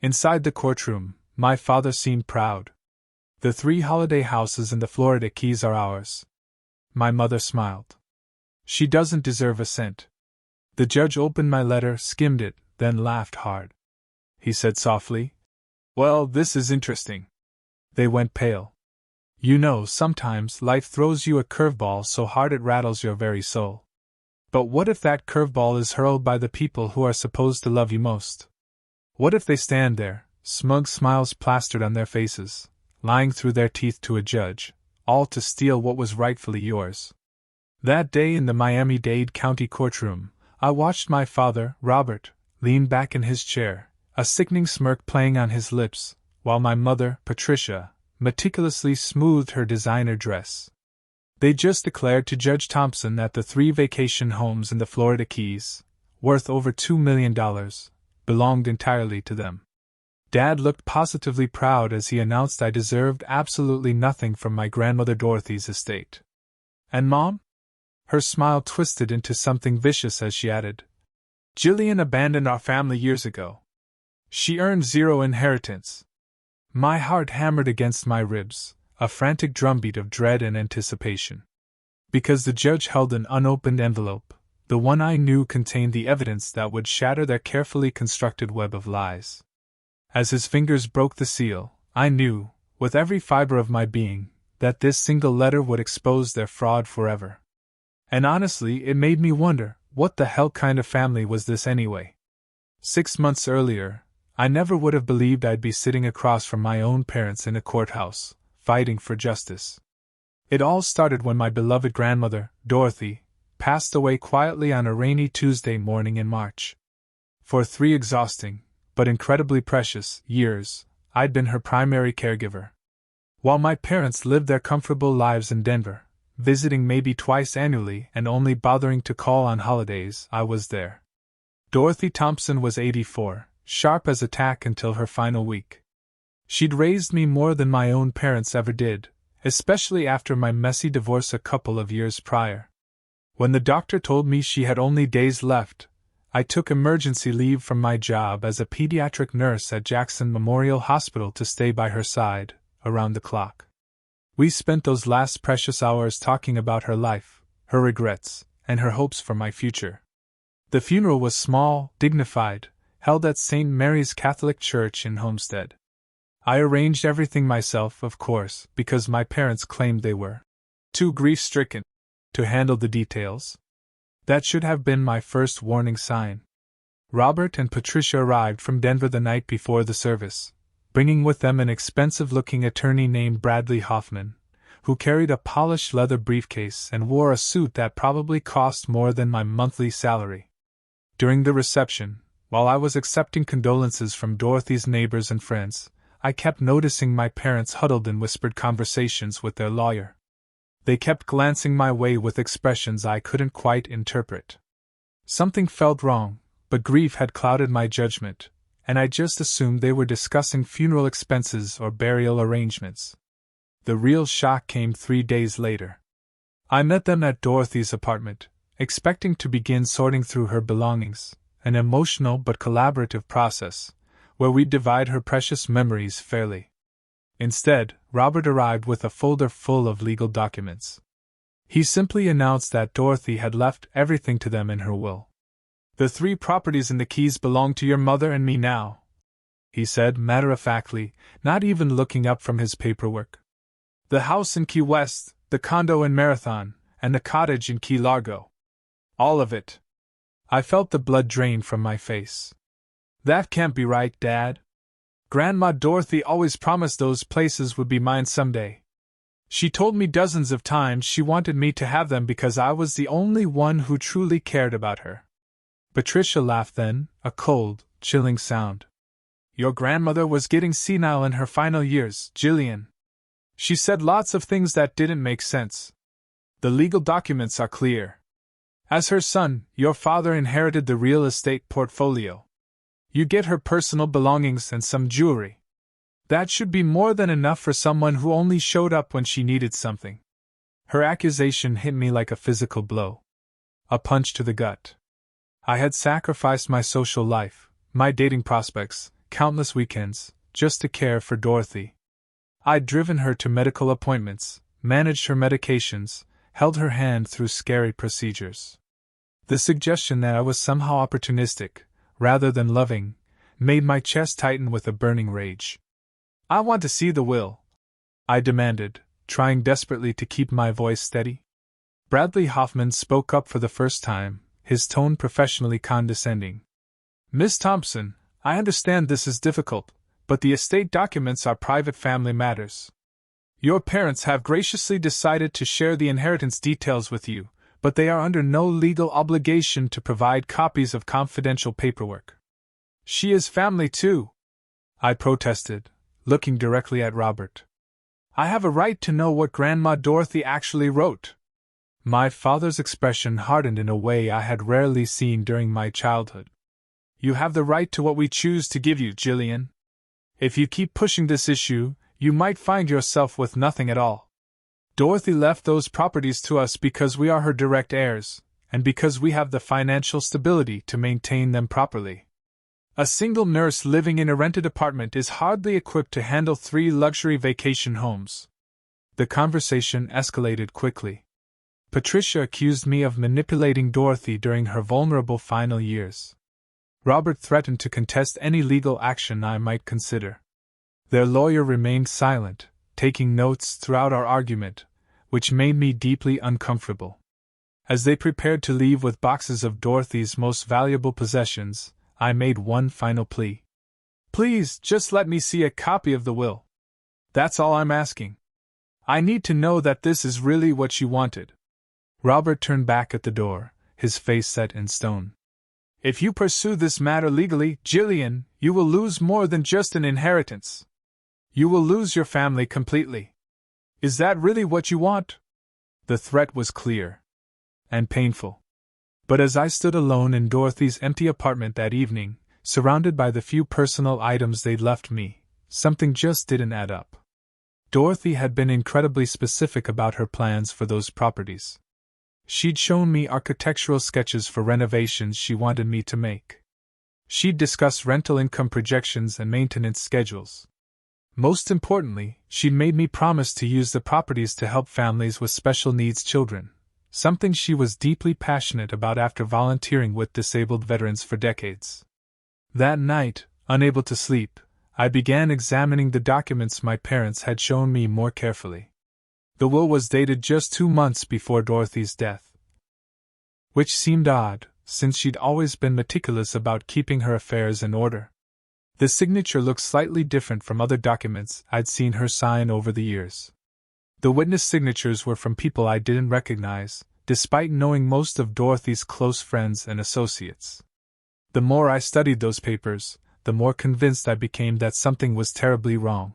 Inside the courtroom, my father seemed proud. The 3 holiday houses in the Florida Keys are ours. My mother smiled. She doesn't deserve a cent. The judge opened my letter, skimmed it, then laughed hard. He said softly, "Well, this is interesting." They went pale. You know, sometimes life throws you a curveball so hard it rattles your very soul. But what if that curveball is hurled by the people who are supposed to love you most? What if they stand there, smug smiles plastered on their faces, lying through their teeth to a judge, all to steal what was rightfully yours? That day in the Miami-Dade County courtroom, I watched my father, Robert, lean back in his chair, a sickening smirk playing on his lips, while my mother, Patricia, meticulously smoothed her designer dress. They just declared to Judge Thompson that the 3 vacation homes in the Florida Keys, worth over $2 million, belonged entirely to them. Dad looked positively proud as he announced I deserved absolutely nothing from my grandmother Dorothy's estate. And Mom? Her smile twisted into something vicious as she added, "Jillian abandoned our family years ago. She earned 0 inheritance." My heart hammered against my ribs, a frantic drumbeat of dread and anticipation. Because the judge held an unopened envelope, the one I knew contained the evidence that would shatter their carefully constructed web of lies. As his fingers broke the seal, I knew, with every fiber of my being, that this single letter would expose their fraud forever. And honestly, it made me wonder, what the hell kind of family was this anyway? 6 months earlier, I never would have believed I'd be sitting across from my own parents in a courthouse, fighting for justice. It all started when my beloved grandmother, Dorothy, passed away quietly on a rainy Tuesday morning in March. For 3 exhausting, but incredibly precious, years, I'd been her primary caregiver. While my parents lived their comfortable lives in Denver, visiting maybe twice annually and only bothering to call on holidays, I was there. Dorothy Thompson was 84, sharp as a tack until her final week. She'd raised me more than my own parents ever did, especially after my messy divorce a couple of years prior. When the doctor told me she had only days left, I took emergency leave from my job as a pediatric nurse at Jackson Memorial Hospital to stay by her side, around the clock. We spent those last precious hours talking about her life, her regrets, and her hopes for my future. The funeral was small, dignified, held at St. Mary's Catholic Church in Homestead. I arranged everything myself, of course, because my parents claimed they were too grief-stricken to handle the details. That should have been my first warning sign. Robert and Patricia arrived from Denver the night before the service, bringing with them an expensive-looking attorney named Bradley Hoffman, who carried a polished leather briefcase and wore a suit that probably cost more than my monthly salary. During the reception, while I was accepting condolences from Dorothy's neighbors and friends, I kept noticing my parents huddled in whispered conversations with their lawyer. They kept glancing my way with expressions I couldn't quite interpret. Something felt wrong, but grief had clouded my judgment, and I just assumed they were discussing funeral expenses or burial arrangements. The real shock came 3 days later. I met them at Dorothy's apartment, expecting to begin sorting through her belongings, an emotional but collaborative process, where we'd divide her precious memories fairly. Instead, Robert arrived with a folder full of legal documents. He simply announced that Dorothy had left everything to them in her will. "The 3 properties in the Keys belong to your mother and me now," he said matter-of-factly, not even looking up from his paperwork. "The house in Key West, the condo in Marathon, and the cottage in Key Largo. All of it." I felt the blood drain from my face. "That can't be right, Dad. Grandma Dorothy always promised those places would be mine someday. She told me dozens of times she wanted me to have them because I was the only one who truly cared about her." Patricia laughed then, a cold, chilling sound. "Your grandmother was getting senile in her final years, Jillian. She said lots of things that didn't make sense. The legal documents are clear. As her son, your father inherited the real estate portfolio. You get her personal belongings and some jewelry. That should be more than enough for someone who only showed up when she needed something." Her accusation hit me like a physical blow. A punch to the gut. I had sacrificed my social life, my dating prospects, countless weekends, just to care for Dorothy. I'd driven her to medical appointments, managed her medications, held her hand through scary procedures. The suggestion that I was somehow opportunistic, rather than loving, made my chest tighten with a burning rage. "I want to see the will," I demanded, trying desperately to keep my voice steady. Bradley Hoffman spoke up for the first time, his tone professionally condescending. "Miss Thompson, I understand this is difficult, but the estate documents are private family matters. Your parents have graciously decided to share the inheritance details with you, but they are under no legal obligation to provide copies of confidential paperwork." "She is family too," I protested, looking directly at Robert. "I have a right to know what Grandma Dorothy actually wrote." My father's expression hardened in a way I had rarely seen during my childhood. "You have the right to what we choose to give you, Jillian. If you keep pushing this issue, you might find yourself with nothing at all. Dorothy left those properties to us because we are her direct heirs, and because we have the financial stability to maintain them properly. A single nurse living in a rented apartment is hardly equipped to handle 3 luxury vacation homes." The conversation escalated quickly. Patricia accused me of manipulating Dorothy during her vulnerable final years. Robert threatened to contest any legal action I might consider. Their lawyer remained silent, taking notes throughout our argument, which made me deeply uncomfortable. As they prepared to leave with boxes of Dorothy's most valuable possessions, I made one final plea. "Please, just let me see a copy of the will. That's all I'm asking. I need to know that this is really what you wanted." Robert turned back at the door, his face set in stone. "If you pursue this matter legally, Jillian, you will lose more than just an inheritance. You will lose your family completely. Is that really what you want?" The threat was clear. And painful. But as I stood alone in Dorothy's empty apartment that evening, surrounded by the few personal items they'd left me, something just didn't add up. Dorothy had been incredibly specific about her plans for those properties. She'd shown me architectural sketches for renovations she wanted me to make. She'd discussed rental income projections and maintenance schedules. Most importantly, she'd made me promise to use the properties to help families with special needs children, something she was deeply passionate about after volunteering with disabled veterans for decades. That night, unable to sleep, I began examining the documents my parents had shown me more carefully. The will was dated just 2 months before Dorothy's death, which seemed odd, since she'd always been meticulous about keeping her affairs in order. The signature looked slightly different from other documents I'd seen her sign over the years. The witness signatures were from people I didn't recognize, despite knowing most of Dorothy's close friends and associates. The more I studied those papers, the more convinced I became that something was terribly wrong.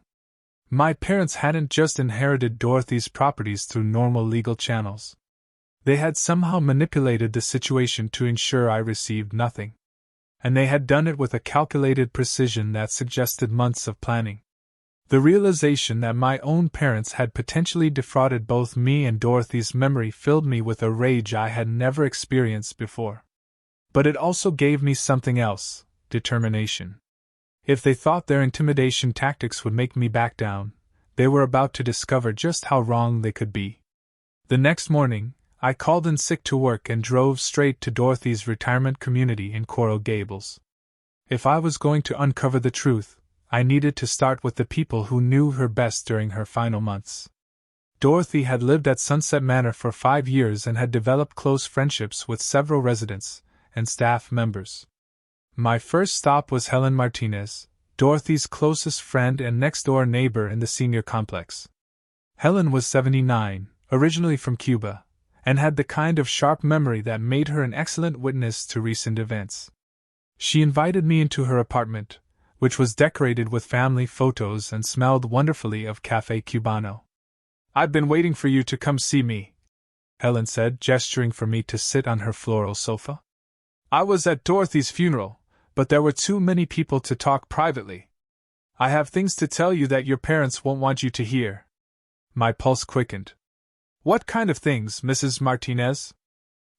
My parents hadn't just inherited Dorothy's properties through normal legal channels. They had somehow manipulated the situation to ensure I received nothing. And they had done it with a calculated precision that suggested months of planning. The realization that my own parents had potentially defrauded both me and Dorothy's memory filled me with a rage I had never experienced before. But it also gave me something else: determination. If they thought their intimidation tactics would make me back down, they were about to discover just how wrong they could be. The next morning, I called in sick to work and drove straight to Dorothy's retirement community in Coral Gables. If I was going to uncover the truth, I needed to start with the people who knew her best during her final months. Dorothy had lived at Sunset Manor for 5 years and had developed close friendships with several residents and staff members. My first stop was Helen Martinez, Dorothy's closest friend and next-door neighbor in the senior complex. Helen was 79, originally from Cuba, and had the kind of sharp memory that made her an excellent witness to recent events. She invited me into her apartment, which was decorated with family photos and smelled wonderfully of Café Cubano. "I've been waiting for you to come see me," Helen said, gesturing for me to sit on her floral sofa. "I was at Dorothy's funeral, but there were too many people to talk privately. I have things to tell you that your parents won't want you to hear." My pulse quickened. "What kind of things, Mrs. Martinez?"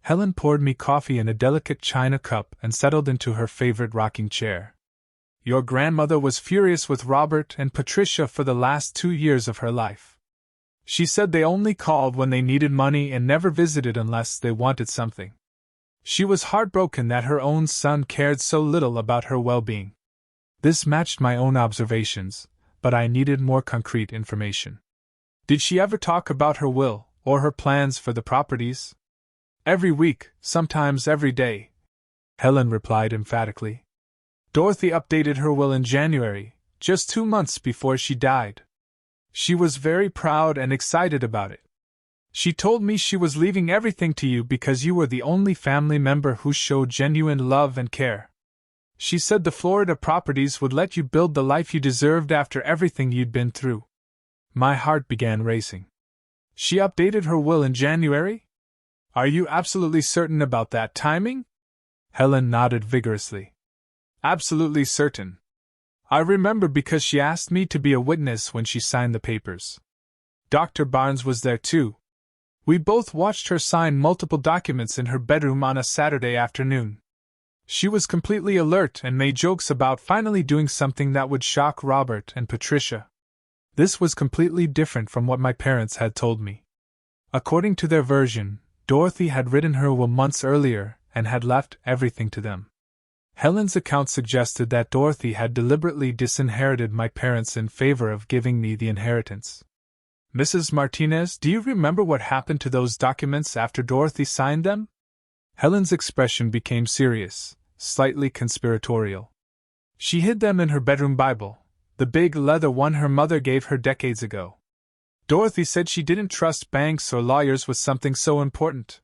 Helen poured me coffee in a delicate china cup and settled into her favorite rocking chair. Your grandmother was furious with Robert and Patricia for the last 2 years of her life. She said they only called when they needed money and never visited unless they wanted something. She was heartbroken that her own son cared so little about her well-being. This matched my own observations, but I needed more concrete information. Did she ever talk about her will, or her plans for the properties? Every week, sometimes every day, Helen replied emphatically. Dorothy updated her will in January, just 2 months before she died. She was very proud and excited about it. She told me she was leaving everything to you because you were the only family member who showed genuine love and care. She said the Florida properties would let you build the life you deserved after everything you'd been through. My heart began racing. She updated her will in January? Are you absolutely certain about that timing? Helen nodded vigorously. Absolutely certain. I remember because she asked me to be a witness when she signed the papers. Dr. Barnes was there too. We both watched her sign multiple documents in her bedroom on a Saturday afternoon. She was completely alert and made jokes about finally doing something that would shock Robert and Patricia. This was completely different from what my parents had told me. According to their version, Dorothy had written her will months earlier and had left everything to them. Helen's account suggested that Dorothy had deliberately disinherited my parents in favor of giving me the inheritance. Mrs. Martinez, do you remember what happened to those documents after Dorothy signed them? Helen's expression became serious, slightly conspiratorial. She hid them in her bedroom Bible, the big leather one her mother gave her decades ago. Dorothy said she didn't trust banks or lawyers with something so important.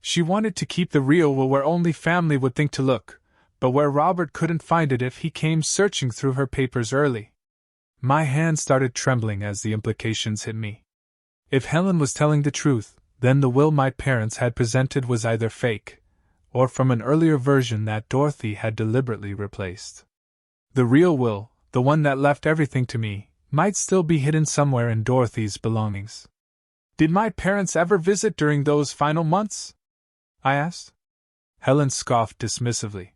She wanted to keep the real will where only family would think to look, but where Robert couldn't find it if he came searching through her papers early. My hand started trembling as the implications hit me. If Helen was telling the truth, then the will my parents had presented was either fake, or from an earlier version that Dorothy had deliberately replaced. The real will, the one that left everything to me, might still be hidden somewhere in Dorothy's belongings. Did my parents ever visit during those final months? I asked. Helen scoffed dismissively.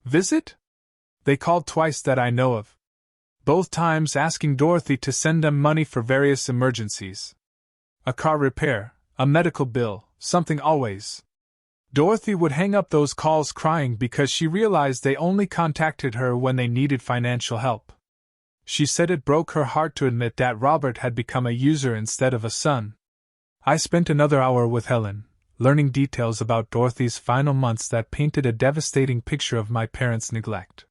Visit? They called twice that I know of. Both times asking Dorothy to send them money for various emergencies. A car repair, a medical bill, something always. Dorothy would hang up those calls crying because she realized they only contacted her when they needed financial help. She said it broke her heart to admit that Robert had become a user instead of a son. I spent another hour with Helen, learning details about Dorothy's final months that painted a devastating picture of my parents' neglect.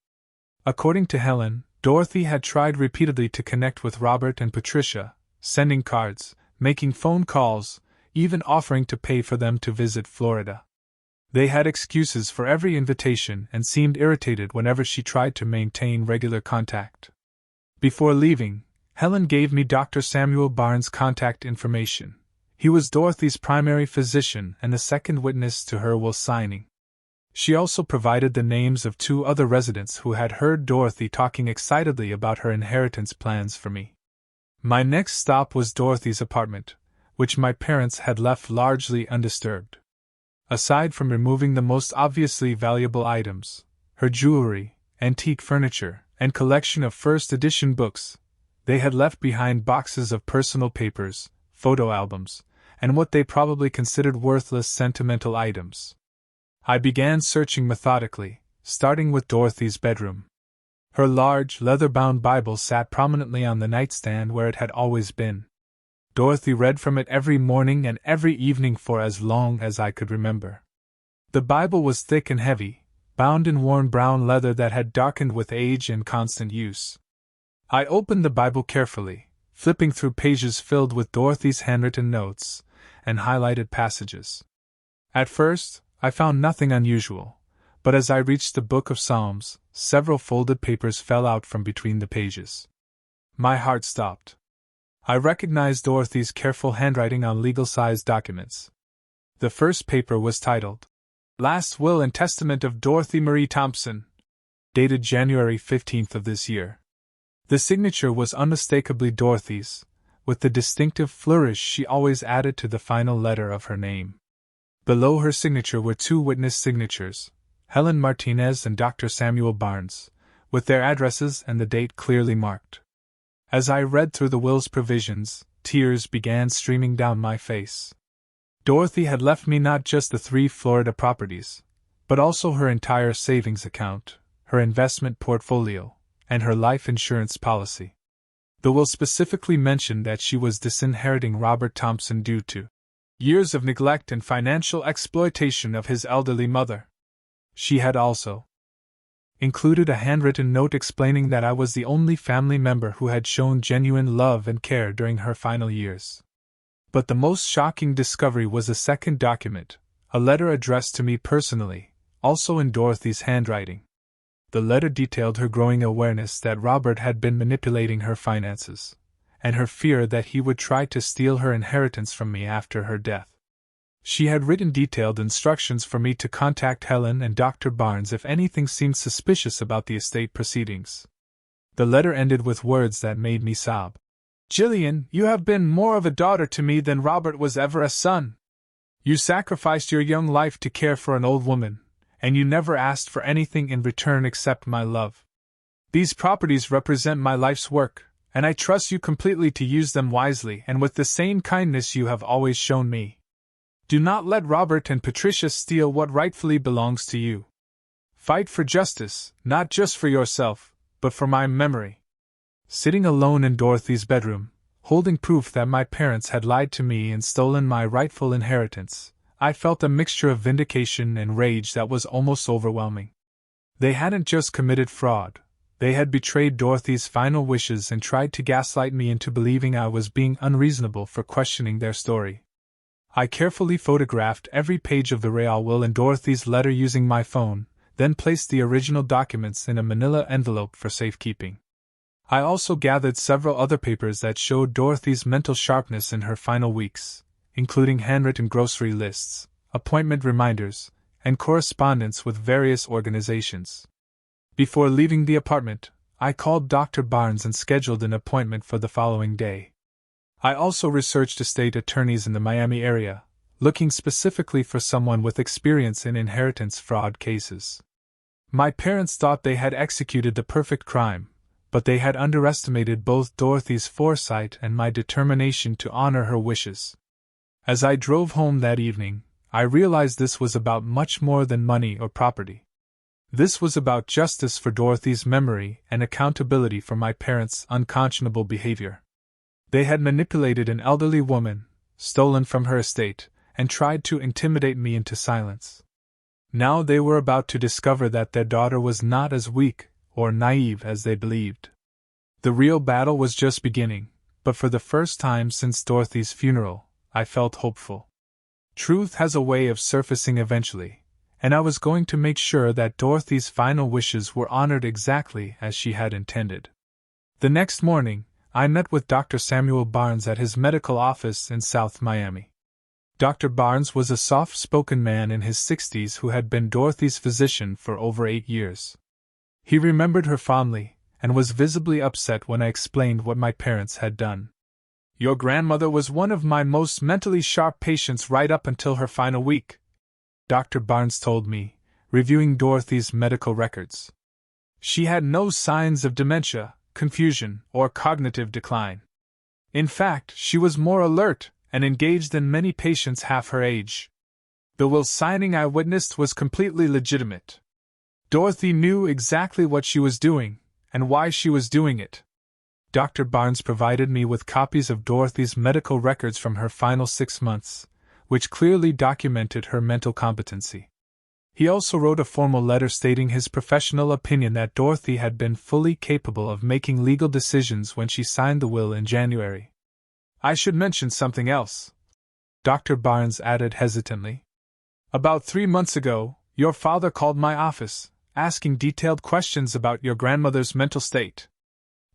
According to Helen, Dorothy had tried repeatedly to connect with Robert and Patricia, sending cards, making phone calls, even offering to pay for them to visit Florida. They had excuses for every invitation and seemed irritated whenever she tried to maintain regular contact. Before leaving, Helen gave me Dr. Samuel Barnes' contact information. He was Dorothy's primary physician and the second witness to her will signing. She also provided the names of 2 other residents who had heard Dorothy talking excitedly about her inheritance plans for me. My next stop was Dorothy's apartment, which my parents had left largely undisturbed. Aside from removing the most obviously valuable items, her jewelry, antique furniture, and collection of first-edition books, they had left behind boxes of personal papers, photo albums, and what they probably considered worthless sentimental items. I began searching methodically, starting with Dorothy's bedroom. Her large, leather-bound Bible sat prominently on the nightstand where it had always been. Dorothy read from it every morning and every evening for as long as I could remember. The Bible was thick and heavy, bound in worn brown leather that had darkened with age and constant use. I opened the Bible carefully, flipping through pages filled with Dorothy's handwritten notes and highlighted passages. At first, I found nothing unusual, but as I reached the Book of Psalms, several folded papers fell out from between the pages. My heart stopped. I recognized Dorothy's careful handwriting on legal-sized documents. The first paper was titled, Last Will and Testament of Dorothy Marie Thompson, dated January 15th of this year. The signature was unmistakably Dorothy's, with the distinctive flourish she always added to the final letter of her name. Below her signature were 2 witness signatures, Helen Martinez and Dr. Samuel Barnes, with their addresses and the date clearly marked. As I read through the will's provisions, tears began streaming down my face. Dorothy had left me not just the 3 Florida properties, but also her entire savings account, her investment portfolio, and her life insurance policy. The will specifically mentioned that she was disinheriting Robert Thompson due to years of neglect and financial exploitation of his elderly mother. She had also included a handwritten note explaining that I was the only family member who had shown genuine love and care during her final years. But the most shocking discovery was a second document, a letter addressed to me personally, also in Dorothy's handwriting. The letter detailed her growing awareness that Robert had been manipulating her finances, and her fear that he would try to steal her inheritance from me after her death. She had written detailed instructions for me to contact Helen and Dr. Barnes if anything seemed suspicious about the estate proceedings. The letter ended with words that made me sob. "Jillian, you have been more of a daughter to me than Robert was ever a son. You sacrificed your young life to care for an old woman, and you never asked for anything in return except my love. These properties represent my life's work, and I trust you completely to use them wisely and with the same kindness you have always shown me. Do not let Robert and Patricia steal what rightfully belongs to you. Fight for justice, not just for yourself, but for my memory." Sitting alone in Dorothy's bedroom, holding proof that my parents had lied to me and stolen my rightful inheritance, I felt a mixture of vindication and rage that was almost overwhelming. They hadn't just committed fraud. They had betrayed Dorothy's final wishes and tried to gaslight me into believing I was being unreasonable for questioning their story. I carefully photographed every page of the Real will and Dorothy's letter using my phone, then placed the original documents in a manila envelope for safekeeping. I also gathered several other papers that showed Dorothy's mental sharpness in her final weeks, including handwritten grocery lists, appointment reminders, and correspondence with various organizations. Before leaving the apartment, I called Dr. Barnes and scheduled an appointment for the following day. I also researched estate attorneys in the Miami area, looking specifically for someone with experience in inheritance fraud cases. My parents thought they had executed the perfect crime, but they had underestimated both Dorothy's foresight and my determination to honor her wishes. As I drove home that evening, I realized this was about much more than money or property. This was about justice for Dorothy's memory and accountability for my parents' unconscionable behavior. They had manipulated an elderly woman, stolen from her estate, and tried to intimidate me into silence. Now they were about to discover that their daughter was not as weak or naive as they believed. The real battle was just beginning, but for the first time since Dorothy's funeral, I felt hopeful. Truth has a way of surfacing eventually, and I was going to make sure that Dorothy's final wishes were honored exactly as she had intended. The next morning, I met with Dr. Samuel Barnes at his medical office in South Miami. Dr. Barnes was a soft-spoken man in his 60s who had been Dorothy's physician for over 8 years. He remembered her fondly, and was visibly upset when I explained what my parents had done. "Your grandmother was one of my most mentally sharp patients right up until her final week," Dr. Barnes told me, reviewing Dorothy's medical records. "She had no signs of dementia, confusion, or cognitive decline. In fact, she was more alert and engaged than many patients half her age. The will signing I witnessed was completely legitimate. Dorothy knew exactly what she was doing, and why she was doing it." Dr. Barnes provided me with copies of Dorothy's medical records from her final 6 months, which clearly documented her mental competency. He also wrote a formal letter stating his professional opinion that Dorothy had been fully capable of making legal decisions when she signed the will in January. "I should mention something else," Dr. Barnes added hesitantly. "About 3 months ago, your father called my office, asking detailed questions about your grandmother's mental state.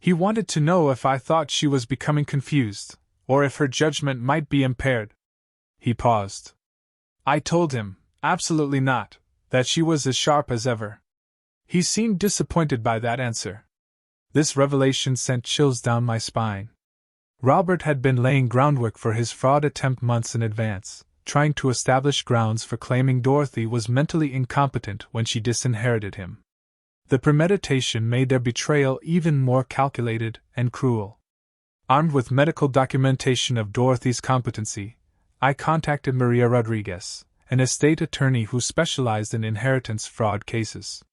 He wanted to know if I thought she was becoming confused, or if her judgment might be impaired." He paused. I told him, absolutely not, that she was as sharp as ever. He seemed disappointed by that answer. This revelation sent chills down my spine. Robert had been laying groundwork for his fraud attempt months in advance, trying to establish grounds for claiming Dorothy was mentally incompetent when she disinherited him. The premeditation made their betrayal even more calculated and cruel. Armed with medical documentation of Dorothy's competency, I contacted Maria Rodriguez, an estate attorney who specialized in inheritance fraud cases.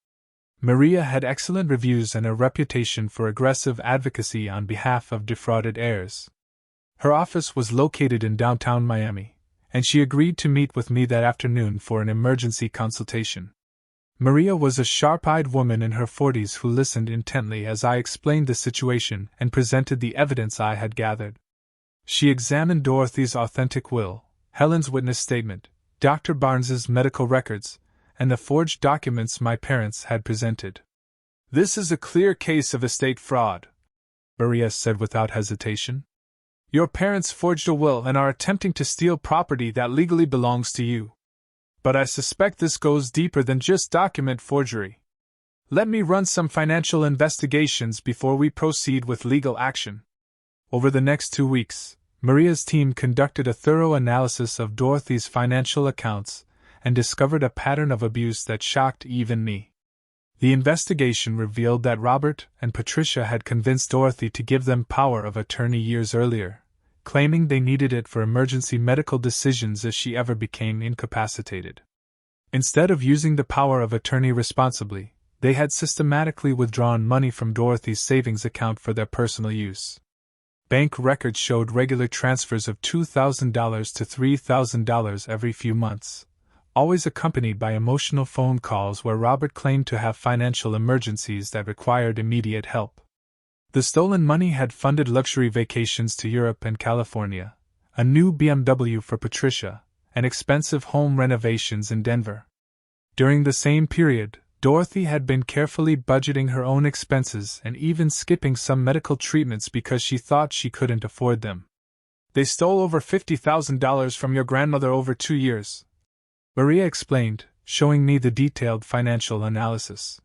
Maria had excellent reviews and a reputation for aggressive advocacy on behalf of defrauded heirs. Her office was located in downtown Miami, and she agreed to meet with me that afternoon for an emergency consultation. Maria was a sharp-eyed woman in her 40s who listened intently as I explained the situation and presented the evidence I had gathered. She examined Dorothy's authentic will, Helen's witness statement, Dr. Barnes's medical records, and the forged documents my parents had presented. "This is a clear case of estate fraud," Maria said without hesitation. "Your parents forged a will and are attempting to steal property that legally belongs to you. But I suspect this goes deeper than just document forgery. Let me run some financial investigations before we proceed with legal action." Over the next 2 weeks, Maria's team conducted a thorough analysis of Dorothy's financial accounts and discovered a pattern of abuse that shocked even me. The investigation revealed that Robert and Patricia had convinced Dorothy to give them power of attorney years earlier, claiming they needed it for emergency medical decisions if she ever became incapacitated. Instead of using the power of attorney responsibly, they had systematically withdrawn money from Dorothy's savings account for their personal use. Bank records showed regular transfers of $2,000 to $3,000 every few months, always accompanied by emotional phone calls where Robert claimed to have financial emergencies that required immediate help. The stolen money had funded luxury vacations to Europe and California, a new BMW for Patricia, and expensive home renovations in Denver. During the same period, Dorothy had been carefully budgeting her own expenses and even skipping some medical treatments because she thought she couldn't afford them. "They stole over $50,000 from your grandmother over 2 years," Maria explained, showing me the detailed financial analysis.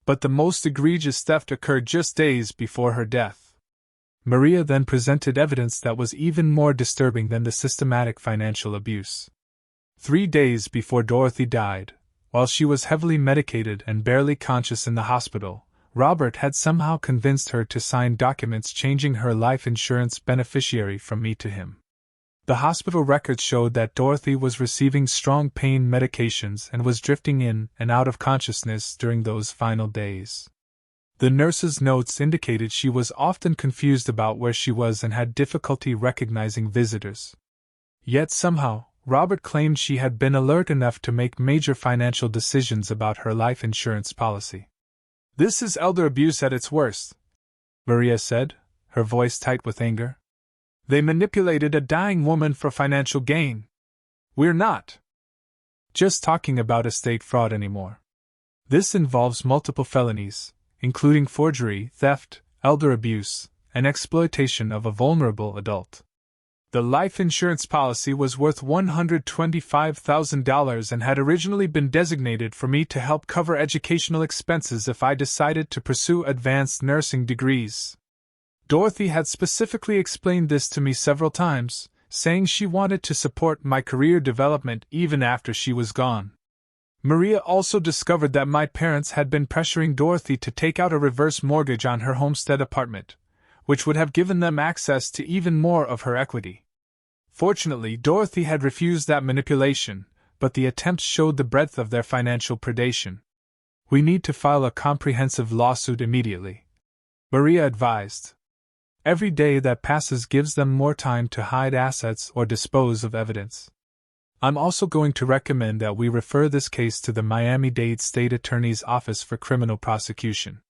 "But the most egregious theft occurred just days before her death." Maria then presented evidence that was even more disturbing than the systematic financial abuse. 3 days before Dorothy died, while she was heavily medicated and barely conscious in the hospital, Robert had somehow convinced her to sign documents changing her life insurance beneficiary from me to him. The hospital records showed that Dorothy was receiving strong pain medications and was drifting in and out of consciousness during those final days. The nurse's notes indicated she was often confused about where she was and had difficulty recognizing visitors. Yet somehow, Robert claimed she had been alert enough to make major financial decisions about her life insurance policy. "This is elder abuse at its worst," Maria said, her voice tight with anger. "They manipulated a dying woman for financial gain. We're not just talking about estate fraud anymore. This involves multiple felonies, including forgery, theft, elder abuse, and exploitation of a vulnerable adult. The life insurance policy was worth $125,000 and had originally been designated for me to help cover educational expenses if I decided to pursue advanced nursing degrees. Dorothy had specifically explained this to me several times, saying she wanted to support my career development even after she was gone. Maria also discovered that my parents had been pressuring Dorothy to take out a reverse mortgage on her homestead apartment, which would have given them access to even more of her equity. Fortunately, Dorothy had refused that manipulation, but the attempts showed the breadth of their financial predation. "We need to file a comprehensive lawsuit immediately," Maria advised. "Every day that passes gives them more time to hide assets or dispose of evidence." I'm also going to recommend that we refer this case to the Miami-Dade State Attorney's Office for Criminal Prosecution.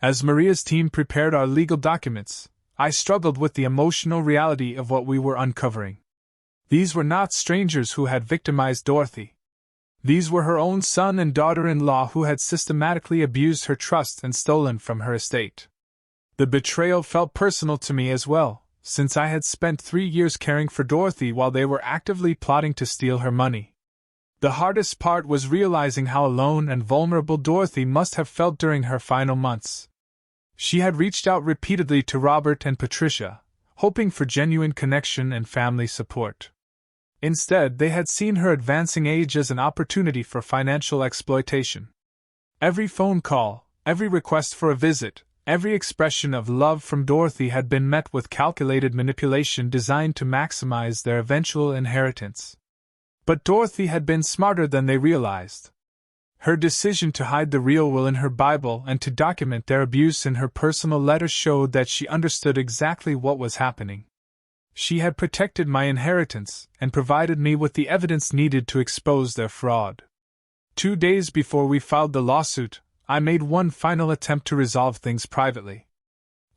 As Maria's team prepared our legal documents, I struggled with the emotional reality of what we were uncovering. These were not strangers who had victimized Dorothy. These were her own son and daughter-in-law who had systematically abused her trust and stolen from her estate. The betrayal felt personal to me as well, since I had spent 3 years caring for Dorothy while they were actively plotting to steal her money. The hardest part was realizing how alone and vulnerable Dorothy must have felt during her final months. She had reached out repeatedly to Robert and Patricia, hoping for genuine connection and family support. Instead, they had seen her advancing age as an opportunity for financial exploitation. Every phone call, Every request for a visit, every expression of love from Dorothy had been met with calculated manipulation designed to maximize their eventual inheritance. But Dorothy had been smarter than they realized. Her decision to hide the real will in her Bible and to document their abuse in her personal letters showed that she understood exactly what was happening. She had protected my inheritance and provided me with the evidence needed to expose their fraud. 2 days before we filed the lawsuit, I made one final attempt to resolve things privately.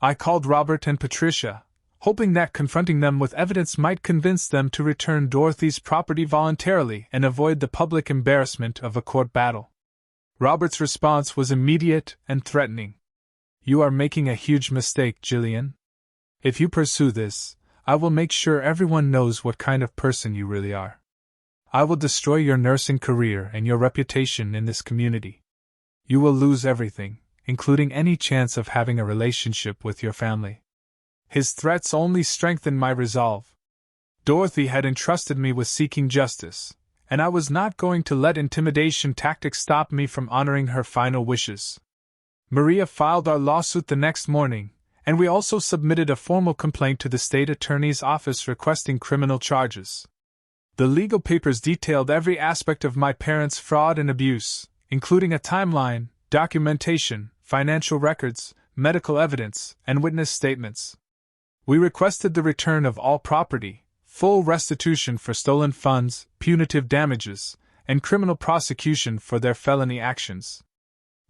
I called Robert and Patricia, hoping that confronting them with evidence might convince them to return Dorothy's property voluntarily and avoid the public embarrassment of a court battle. Robert's response was immediate and threatening. "You are making a huge mistake, Jillian. If you pursue this, I will make sure everyone knows what kind of person you really are. I will destroy your nursing career and your reputation in this community. You will lose everything, including any chance of having a relationship with your family." His threats only strengthened my resolve. Dorothy had entrusted me with seeking justice, and I was not going to let intimidation tactics stop me from honoring her final wishes. Maria filed our lawsuit the next morning, and we also submitted a formal complaint to the state attorney's office requesting criminal charges. The legal papers detailed every aspect of my parents' fraud and abuse, including a timeline, documentation, financial records, medical evidence, and witness statements. We requested the return of all property, full restitution for stolen funds, punitive damages, and criminal prosecution for their felony actions.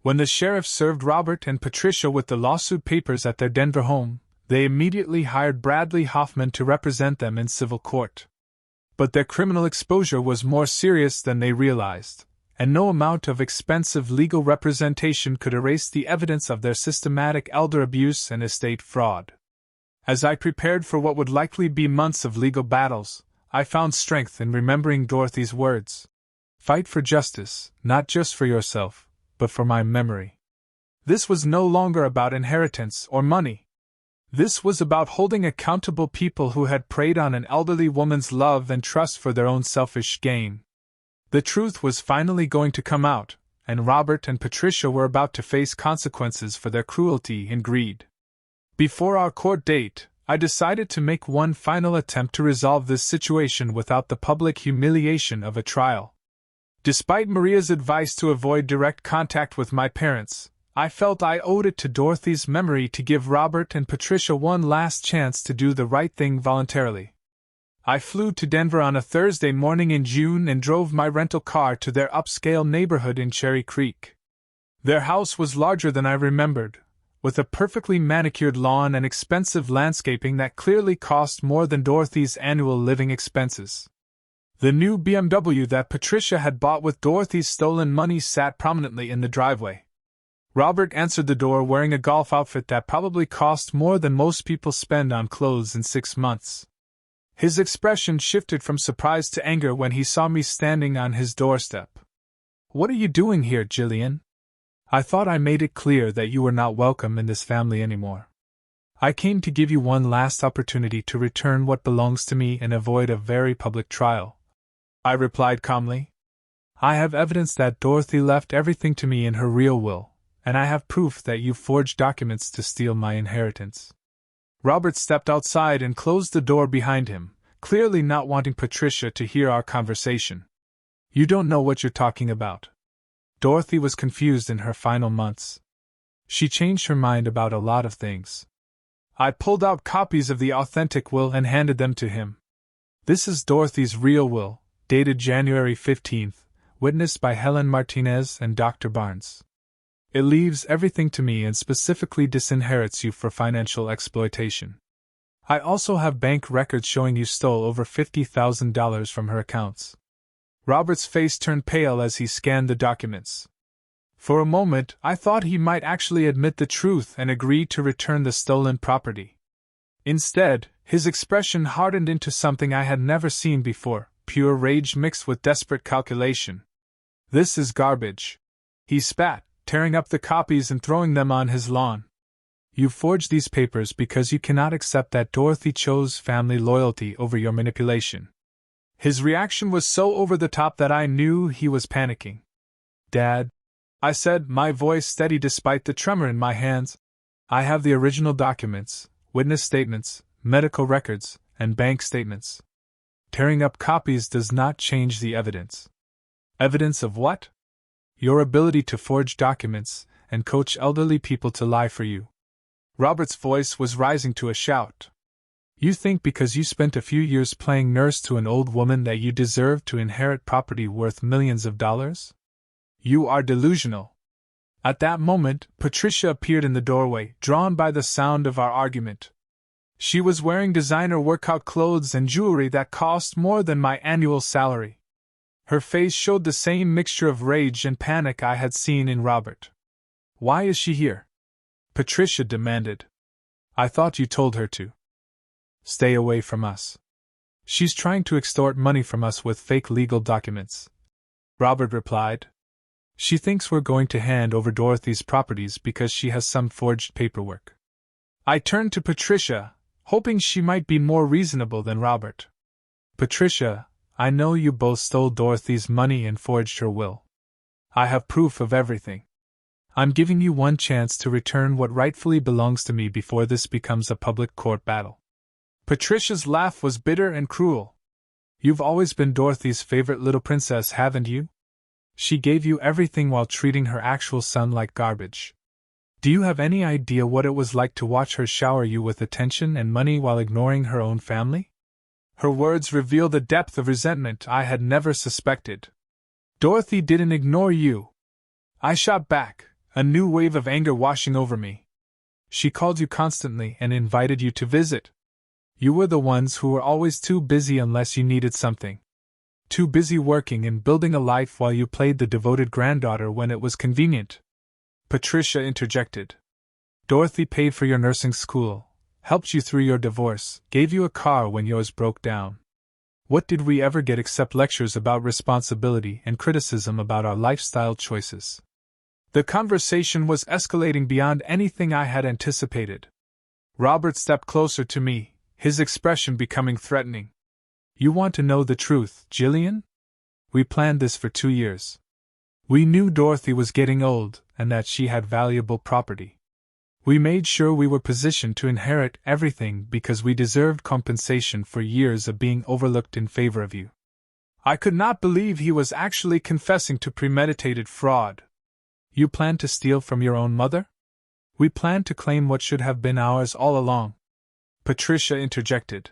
When the sheriff served Robert and Patricia with the lawsuit papers at their Denver home, they immediately hired Bradley Hoffman to represent them in civil court. But their criminal exposure was more serious than they realized, and no amount of expensive legal representation could erase the evidence of their systematic elder abuse and estate fraud. As I prepared for what would likely be months of legal battles, I found strength in remembering Dorothy's words. "Fight for justice, not just for yourself, but for my memory." This was no longer about inheritance or money. This was about holding accountable people who had preyed on an elderly woman's love and trust for their own selfish gain. The truth was finally going to come out, and Robert and Patricia were about to face consequences for their cruelty and greed. Before our court date, I decided to make one final attempt to resolve this situation without the public humiliation of a trial. Despite Maria's advice to avoid direct contact with my parents, I felt I owed it to Dorothy's memory to give Robert and Patricia one last chance to do the right thing voluntarily. I flew to Denver on a Thursday morning in June and drove my rental car to their upscale neighborhood in Cherry Creek. Their house was larger than I remembered, with a perfectly manicured lawn and expensive landscaping that clearly cost more than Dorothy's annual living expenses. The new BMW that Patricia had bought with Dorothy's stolen money sat prominently in the driveway. Robert answered the door wearing a golf outfit that probably cost more than most people spend on clothes in 6 months. His expression shifted from surprise to anger when he saw me standing on his doorstep. "What are you doing here, Jillian? I thought I made it clear that you were not welcome in this family anymore. I came to give you one last opportunity to return what belongs to me and avoid a very public trial," I replied calmly. "I have evidence that Dorothy left everything to me in her real will, and I have proof that you forged documents to steal my inheritance." Robert stepped outside and closed the door behind him, clearly not wanting Patricia to hear our conversation. "You don't know what you're talking about." Dorothy was confused in her final months. She changed her mind about a lot of things. I pulled out copies of the authentic will and handed them to him. "This is Dorothy's real will, dated January 15th, witnessed by Helen Martinez and Dr. Barnes. It leaves everything to me and specifically disinherits you for financial exploitation. I also have bank records showing you stole over $50,000 from her accounts." Robert's face turned pale as he scanned the documents. For a moment, I thought he might actually admit the truth and agree to return the stolen property. Instead, his expression hardened into something I had never seen before, pure rage mixed with desperate calculation. "This is garbage," he spat, tearing up the copies and throwing them on his lawn. "You forged these papers because you cannot accept that Dorothy chose family loyalty over your manipulation." His reaction was so over the top that I knew he was panicking. "Dad, I said, my voice steady despite the tremor in my hands. I have the original documents, witness statements, medical records, and bank statements. Tearing up copies does not change the evidence. Evidence of what? Your ability to forge documents and coach elderly people to lie for you. Robert's voice was rising to a shout. You think because you spent a few years playing nurse to an old woman that you deserve to inherit property worth millions of dollars? You are delusional. At that moment, Patricia appeared in the doorway, drawn by the sound of our argument. She was wearing designer workout clothes and jewelry that cost more than my annual salary. Her face showed the same mixture of rage and panic I had seen in Robert. Why is she here? Patricia demanded. I thought you told her to. Stay away from us. She's trying to extort money from us with fake legal documents. Robert replied. She thinks we're going to hand over Dorothy's properties because she has some forged paperwork. I turned to Patricia, hoping she might be more reasonable than Robert. Patricia, I know you both stole Dorothy's money and forged her will. I have proof of everything. I'm giving you one chance to return what rightfully belongs to me before this becomes a public court battle. Patricia's laugh was bitter and cruel. You've always been Dorothy's favorite little princess, haven't you? She gave you everything while treating her actual son like garbage. Do you have any idea what it was like to watch her shower you with attention and money while ignoring her own family? Her words revealed a depth of resentment I had never suspected. Dorothy didn't ignore you. I shot back, a new wave of anger washing over me. She called you constantly and invited you to visit. You were the ones who were always too busy unless you needed something. Too busy working and building a life while you played the devoted granddaughter when it was convenient. Patricia interjected. Dorothy paid for your nursing school, helped you through your divorce, gave you a car when yours broke down. What did we ever get except lectures about responsibility and criticism about our lifestyle choices? The conversation was escalating beyond anything I had anticipated. Robert stepped closer to me, his expression becoming threatening. You want to know the truth, Jillian? We planned this for 2 years. We knew Dorothy was getting old and that she had valuable property. We made sure we were positioned to inherit everything because we deserved compensation for years of being overlooked in favor of you. I could not believe he was actually confessing to premeditated fraud. You planned to steal from your own mother? We planned to claim what should have been ours all along. Patricia interjected.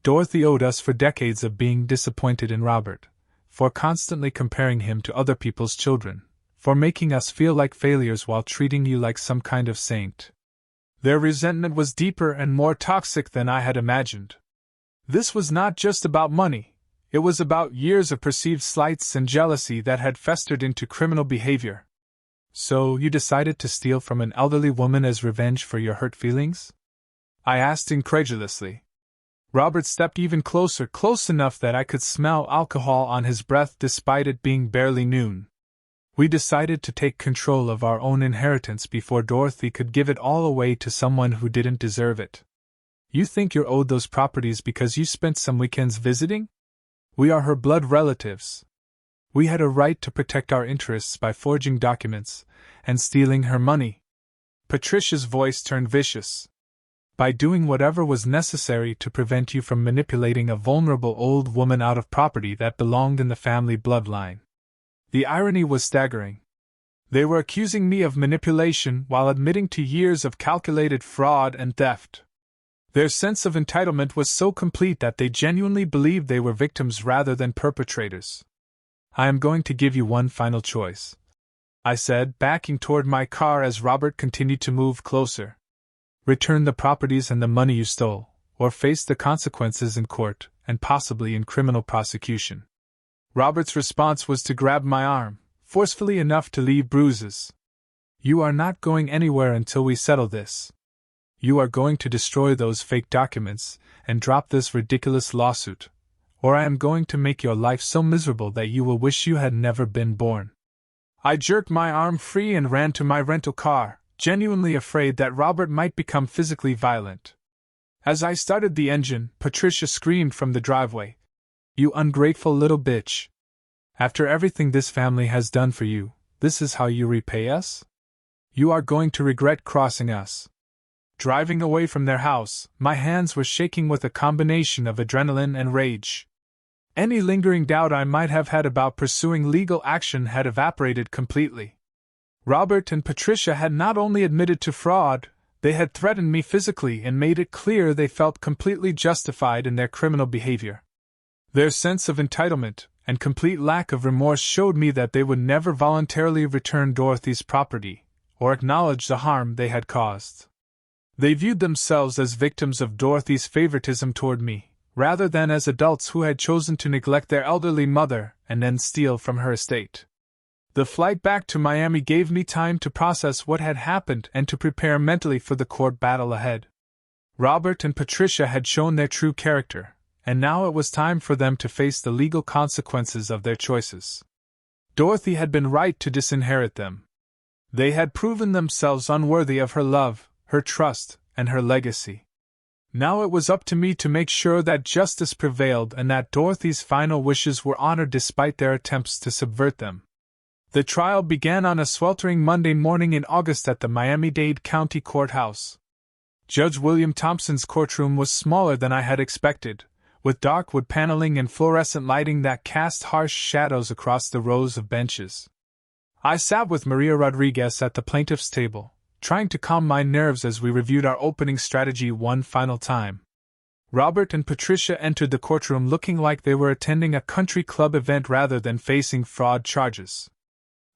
Dorothy owed us for decades of being disappointed in Robert, for constantly comparing him to other people's children, for making us feel like failures while treating you like some kind of saint. Their resentment was deeper and more toxic than I had imagined. This was not just about money, it was about years of perceived slights and jealousy that had festered into criminal behavior. So, you decided to steal from an elderly woman as revenge for your hurt feelings? I asked incredulously. Robert stepped even closer, close enough that I could smell alcohol on his breath despite it being barely noon. We decided to take control of our own inheritance before Dorothy could give it all away to someone who didn't deserve it. You think you're owed those properties because you spent some weekends visiting? We are her blood relatives. We had a right to protect our interests by forging documents and stealing her money. Patricia's voice turned vicious. By doing whatever was necessary to prevent you from manipulating a vulnerable old woman out of property that belonged in the family bloodline. The irony was staggering. They were accusing me of manipulation while admitting to years of calculated fraud and theft. Their sense of entitlement was so complete that they genuinely believed they were victims rather than perpetrators. I am going to give you one final choice, I said, backing toward my car as Robert continued to move closer. Return the properties and the money you stole, or face the consequences in court, and possibly in criminal prosecution. Robert's response was to grab my arm, forcefully enough to leave bruises. You are not going anywhere until we settle this. You are going to destroy those fake documents, and drop this ridiculous lawsuit, or I am going to make your life so miserable that you will wish you had never been born. I jerked my arm free and ran to my rental car, genuinely afraid that Robert might become physically violent. As I started the engine, Patricia screamed from the driveway, "You ungrateful little bitch! After everything this family has done for you, this is how you repay us? You are going to regret crossing us." Driving away from their house, my hands were shaking with a combination of adrenaline and rage. Any lingering doubt I might have had about pursuing legal action had evaporated completely. Robert and Patricia had not only admitted to fraud, they had threatened me physically and made it clear they felt completely justified in their criminal behavior. Their sense of entitlement and complete lack of remorse showed me that they would never voluntarily return Dorothy's property or acknowledge the harm they had caused. They viewed themselves as victims of Dorothy's favoritism toward me, rather than as adults who had chosen to neglect their elderly mother and then steal from her estate. The flight back to Miami gave me time to process what had happened and to prepare mentally for the court battle ahead. Robert and Patricia had shown their true character, and now it was time for them to face the legal consequences of their choices. Dorothy had been right to disinherit them. They had proven themselves unworthy of her love, her trust, and her legacy. Now it was up to me to make sure that justice prevailed and that Dorothy's final wishes were honored despite their attempts to subvert them. The trial began on a sweltering Monday morning in August at the Miami-Dade County Courthouse. Judge William Thompson's courtroom was smaller than I had expected, with dark wood paneling and fluorescent lighting that cast harsh shadows across the rows of benches. I sat with Maria Rodriguez at the plaintiff's table, trying to calm my nerves as we reviewed our opening strategy one final time. Robert and Patricia entered the courtroom looking like they were attending a country club event rather than facing fraud charges.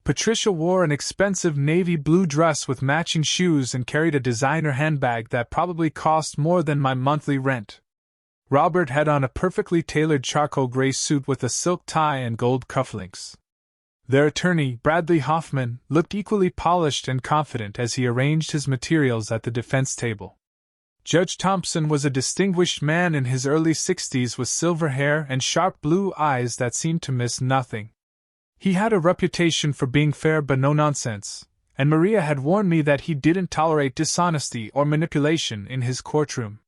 Patricia wore an expensive navy blue dress with matching shoes and carried a designer handbag that probably cost more than my monthly rent. Robert had on a perfectly tailored charcoal gray suit with a silk tie and gold cufflinks. Their attorney, Bradley Hoffman, looked equally polished and confident as he arranged his materials at the defense table. Judge Thompson was a distinguished man in his early 60s with silver hair and sharp blue eyes that seemed to miss nothing. He had a reputation for being fair but no nonsense, and Maria had warned me that he didn't tolerate dishonesty or manipulation in his courtroom.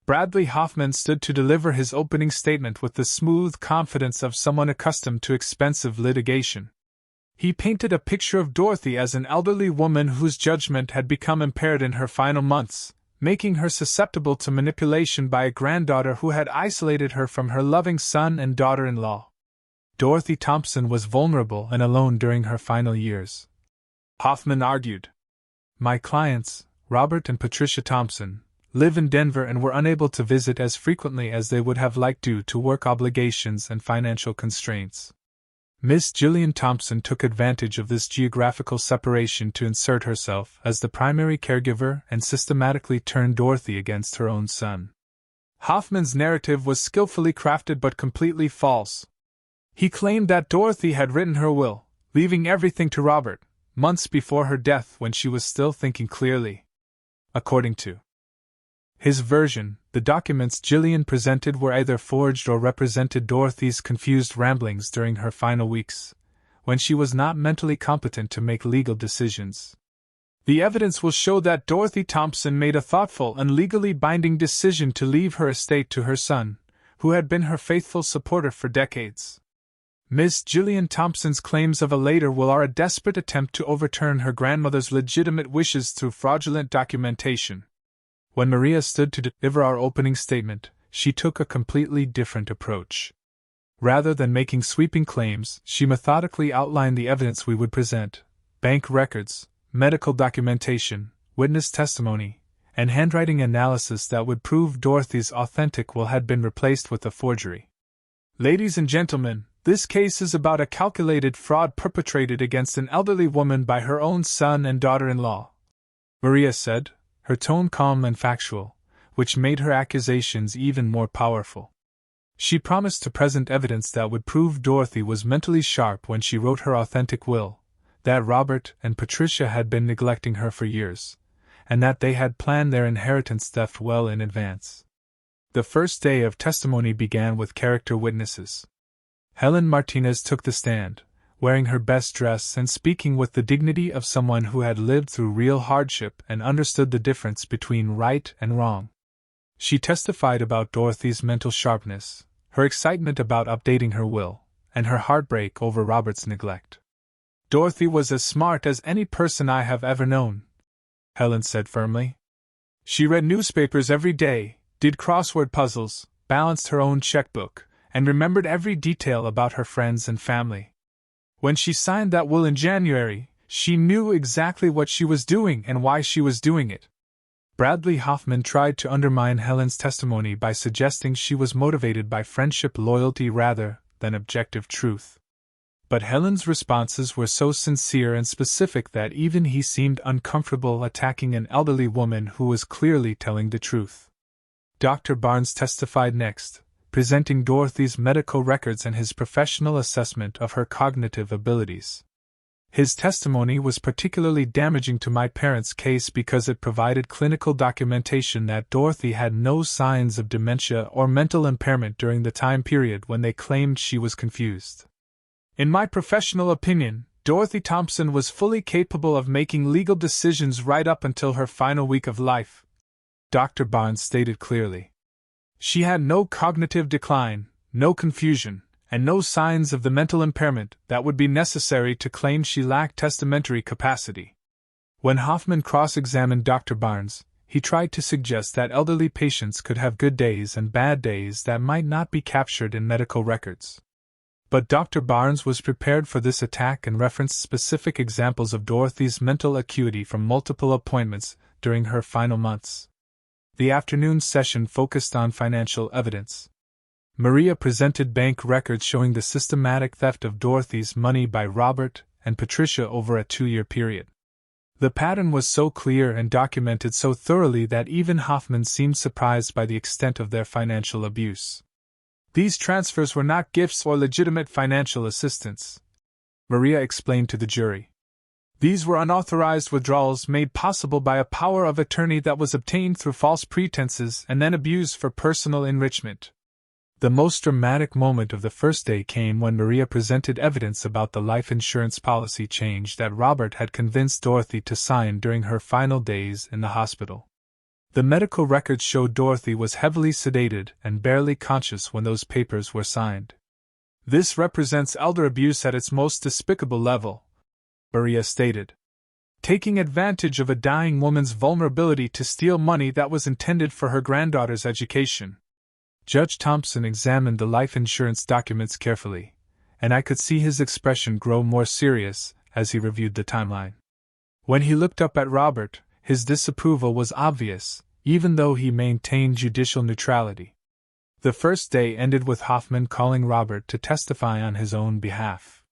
Bradley Hoffman stood to deliver his opening statement with the smooth confidence of someone accustomed to expensive litigation. He painted a picture of Dorothy as an elderly woman whose judgment had become impaired in her final months, making her susceptible to manipulation by a granddaughter who had isolated her from her loving son and daughter-in-law. Dorothy Thompson was vulnerable and alone during her final years. Hoffman argued. My clients, Robert and Patricia Thompson, live in Denver and were unable to visit as frequently as they would have liked due to work obligations and financial constraints. Miss Jillian Thompson took advantage of this geographical separation to insert herself as the primary caregiver and systematically turn Dorothy against her own son. Hoffman's narrative was skillfully crafted but completely false. He claimed that Dorothy had written her will, leaving everything to Robert, months before her death when she was still thinking clearly. According to his version, the documents Jillian presented were either forged or represented Dorothy's confused ramblings during her final weeks, when she was not mentally competent to make legal decisions. The evidence will show that Dorothy Thompson made a thoughtful and legally binding decision to leave her estate to her son, who had been her faithful supporter for decades. Miss Jillian Thompson's claims of a later will are a desperate attempt to overturn her grandmother's legitimate wishes through fraudulent documentation. When Maria stood to deliver our opening statement, she took a completely different approach. Rather than making sweeping claims, she methodically outlined the evidence we would present: bank records, medical documentation, witness testimony, and handwriting analysis that would prove Dorothy's authentic will had been replaced with a forgery. Ladies and gentlemen, this case is about a calculated fraud perpetrated against an elderly woman by her own son and daughter-in-law, Maria said, her tone calm and factual, which made her accusations even more powerful. She promised to present evidence that would prove Dorothy was mentally sharp when she wrote her authentic will, that Robert and Patricia had been neglecting her for years, and that they had planned their inheritance theft well in advance. The first day of testimony began with character witnesses. Helen Martinez took the stand, wearing her best dress and speaking with the dignity of someone who had lived through real hardship and understood the difference between right and wrong. She testified about Dorothy's mental sharpness, her excitement about updating her will, and her heartbreak over Robert's neglect. Dorothy was as smart as any person I have ever known, Helen said firmly. She read newspapers every day, did crossword puzzles, balanced her own checkbook, and remembered every detail about her friends and family. When she signed that will in January, she knew exactly what she was doing and why she was doing it. Bradley Hoffman tried to undermine Helen's testimony by suggesting she was motivated by friendship loyalty rather than objective truth. But Helen's responses were so sincere and specific that even he seemed uncomfortable attacking an elderly woman who was clearly telling the truth. Dr. Barnes testified next, presenting Dorothy's medical records and his professional assessment of her cognitive abilities. His testimony was particularly damaging to my parents' case because it provided clinical documentation that Dorothy had no signs of dementia or mental impairment during the time period when they claimed she was confused. In my professional opinion, Dorothy Thompson was fully capable of making legal decisions right up until her final week of life, Dr. Barnes stated clearly. She had no cognitive decline, no confusion, and no signs of the mental impairment that would be necessary to claim she lacked testamentary capacity. When Hoffman cross-examined Dr. Barnes, he tried to suggest that elderly patients could have good days and bad days that might not be captured in medical records. But Dr. Barnes was prepared for this attack and referenced specific examples of Dorothy's mental acuity from multiple appointments during her final months. The afternoon session focused on financial evidence. Maria presented bank records showing the systematic theft of Dorothy's money by Robert and Patricia over a 2-year period. The pattern was so clear and documented so thoroughly that even Hoffman seemed surprised by the extent of their financial abuse. These transfers were not gifts or legitimate financial assistance, Maria explained to the jury. These were unauthorized withdrawals made possible by a power of attorney that was obtained through false pretenses and then abused for personal enrichment. The most dramatic moment of the first day came when Maria presented evidence about the life insurance policy change that Robert had convinced Dorothy to sign during her final days in the hospital. The medical records showed Dorothy was heavily sedated and barely conscious when those papers were signed. This represents elder abuse at its most despicable level, Maria stated. Taking advantage of a dying woman's vulnerability to steal money that was intended for her granddaughter's education. Judge Thompson examined the life insurance documents carefully, and I could see his expression grow more serious as he reviewed the timeline. When he looked up at Robert, his disapproval was obvious, even though he maintained judicial neutrality. The first day ended with Hoffman calling Robert to testify on his own behalf.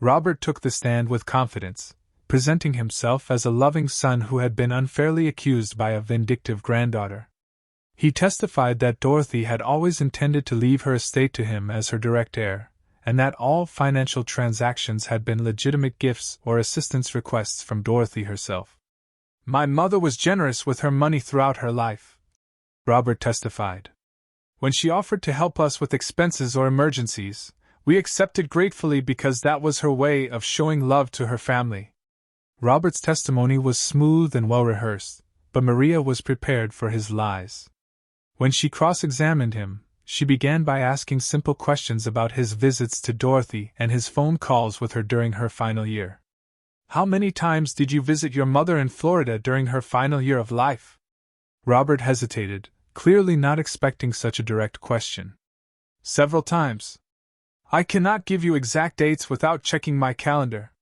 Robert took the stand with confidence, presenting himself as a loving son who had been unfairly accused by a vindictive granddaughter. He testified that Dorothy had always intended to leave her estate to him as her direct heir, and that all financial transactions had been legitimate gifts or assistance requests from Dorothy herself. My mother was generous with her money throughout her life, Robert testified. When she offered to help us with expenses or emergencies, we accepted gratefully because that was her way of showing love to her family. Robert's testimony was smooth and well-rehearsed, but Maria was prepared for his lies. When she cross-examined him, she began by asking simple questions about his visits to Dorothy and his phone calls with her during her final year. How many times did you visit your mother in Florida during her final year of life? Robert hesitated, clearly not expecting such a direct question. Several times. I cannot give you exact dates without checking my calendar.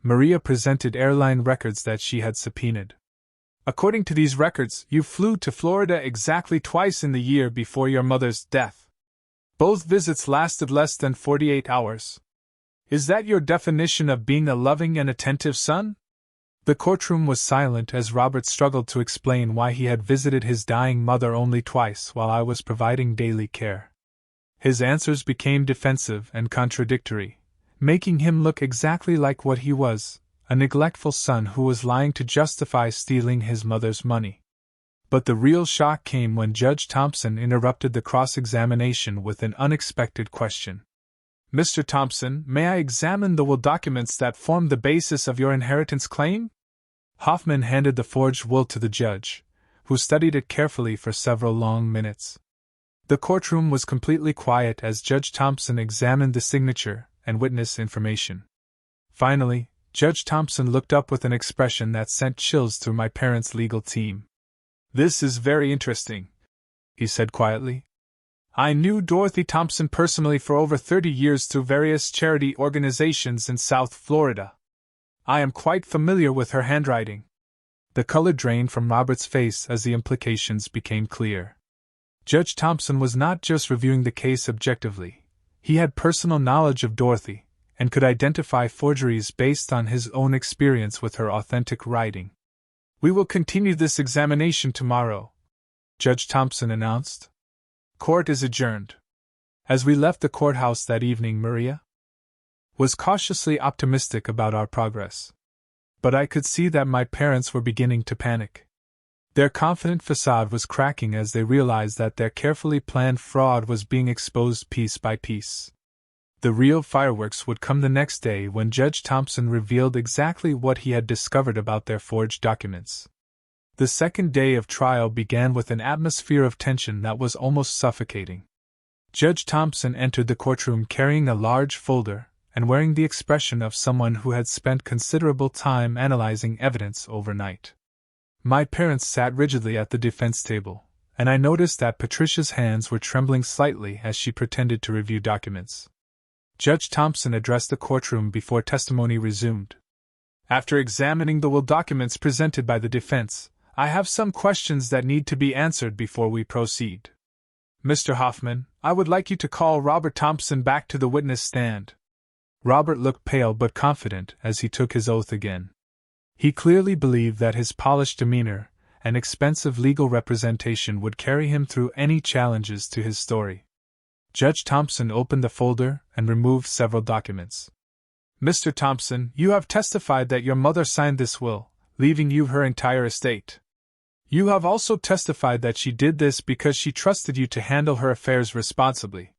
Maria presented airline records that she had subpoenaed. According to these records, you flew to Florida exactly twice in the year before your mother's death. Both visits lasted less than 48 hours. Is that your definition of being a loving and attentive son? The courtroom was silent as Robert struggled to explain why he had visited his dying mother only twice while I was providing daily care. His answers became defensive and contradictory, making him look exactly like what he was, a neglectful son who was lying to justify stealing his mother's money. But the real shock came when Judge Thompson interrupted the cross-examination with an unexpected question. Mr. Thompson, may I examine the will documents that form the basis of your inheritance claim? Hoffman handed the forged will to the judge, who studied it carefully for several long minutes. The courtroom was completely quiet as Judge Thompson examined the signature and witness information. Finally, Judge Thompson looked up with an expression that sent chills through my parents' legal team. "This is very interesting," he said quietly. "I knew Dorothy Thompson personally for over 30 years through various charity organizations in South Florida. I am quite familiar with her handwriting." The color drained from Robert's face as the implications became clear. Judge Thompson was not just reviewing the case objectively. He had personal knowledge of Dorothy, and could identify forgeries based on his own experience with her authentic writing. "We will continue this examination tomorrow," Judge Thompson announced. "Court is adjourned." As we left the courthouse that evening, Maria was cautiously optimistic about our progress. But I could see that my parents were beginning to panic. Their confident facade was cracking as they realized that their carefully planned fraud was being exposed piece by piece. The real fireworks would come the next day when Judge Thompson revealed exactly what he had discovered about their forged documents. The second day of trial began with an atmosphere of tension that was almost suffocating. Judge Thompson entered the courtroom carrying a large folder and wearing the expression of someone who had spent considerable time analyzing evidence overnight. My parents sat rigidly at the defense table, and I noticed that Patricia's hands were trembling slightly as she pretended to review documents. Judge Thompson addressed the courtroom before testimony resumed. "After examining the will documents presented by the defense, I have some questions that need to be answered before we proceed. Mr. Hoffman, I would like you to call Robert Thompson back to the witness stand." Robert looked pale but confident as he took his oath again. He clearly believed that his polished demeanor and expensive legal representation would carry him through any challenges to his story. Judge Thompson opened the folder and removed several documents. "Mr. Thompson, you have testified that your mother signed this will, leaving you her entire estate. You have also testified that she did this because she trusted you to handle her affairs responsibly.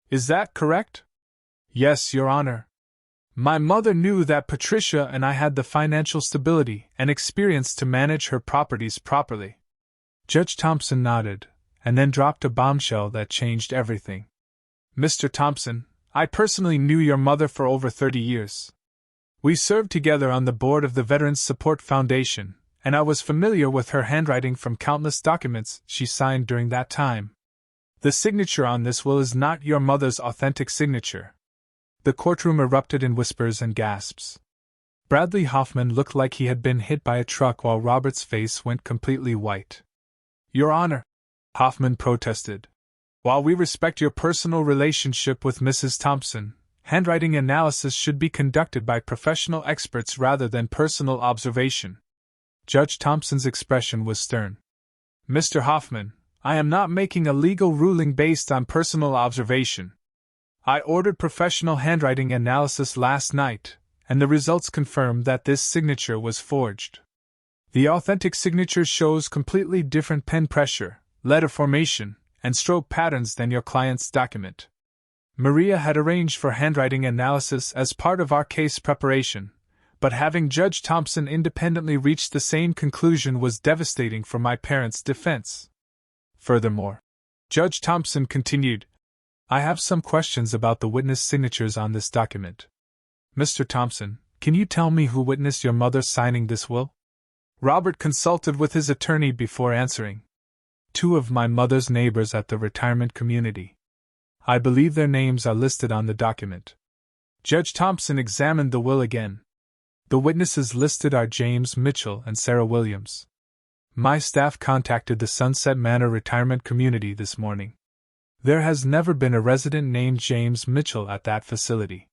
Is that correct?" "Yes, Your Honor. My mother knew that Patricia and I had the financial stability and experience to manage her properties properly." Judge Thompson nodded, and then dropped a bombshell that changed everything. "Mr. Thompson, I personally knew your mother for over 30 years. We served together on the board of the Veterans Support Foundation, and I was familiar with her handwriting from countless documents she signed during that time. The signature on this will is not your mother's authentic signature." The courtroom erupted in whispers and gasps. Bradley Hoffman looked like he had been hit by a truck while Robert's face went completely white. "Your Honor," Hoffman protested, "while we respect your personal relationship with Mrs. Thompson, handwriting analysis should be conducted by professional experts rather than personal observation." Judge Thompson's expression was stern. "Mr. Hoffman, I am not making a legal ruling based on personal observation. I ordered professional handwriting analysis last night, and the results confirm that this signature was forged. The authentic signature shows completely different pen pressure, letter formation, and stroke patterns than your client's document. Maria had arranged for handwriting analysis as part of our case preparation, but having Judge Thompson independently reach the same conclusion was devastating for my parents' defense. Furthermore," Judge Thompson continued, "I have some questions about the witness signatures on this document. Mr. Thompson, can you tell me who witnessed your mother signing this will?" Robert consulted with his attorney before answering. "Two of my mother's neighbors at the retirement community. I believe their names are listed on the document." Judge Thompson examined the will again. "The witnesses listed are James Mitchell and Sarah Williams. My staff contacted the Sunset Manor retirement community this morning. There has never been a resident named James Mitchell at that facility.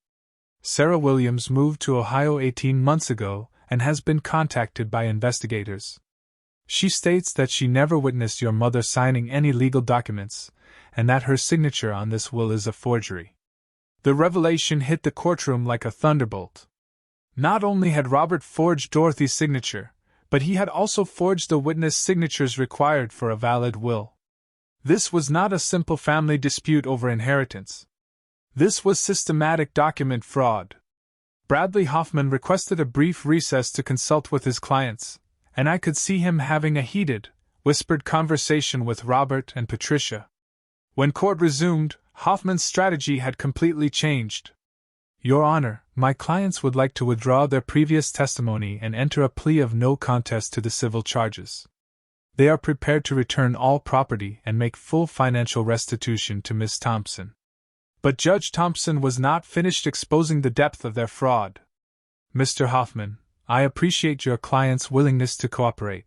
Sarah Williams moved to Ohio 18 months ago and has been contacted by investigators. She states that she never witnessed your mother signing any legal documents, and that her signature on this will is a forgery." The revelation hit the courtroom like a thunderbolt. Not only had Robert forged Dorothy's signature, but he had also forged the witness signatures required for a valid will. This was not a simple family dispute over inheritance. This was systematic document fraud. Bradley Hoffman requested a brief recess to consult with his clients, and I could see him having a heated, whispered conversation with Robert and Patricia. When court resumed, Hoffman's strategy had completely changed. Your Honor, my clients would like to withdraw their previous testimony and enter a plea of no contest to the civil charges. They are prepared to return all property and make full financial restitution to Miss Thompson. But Judge Thompson was not finished exposing the depth of their fraud. Mr. Hoffman, I appreciate your client's willingness to cooperate,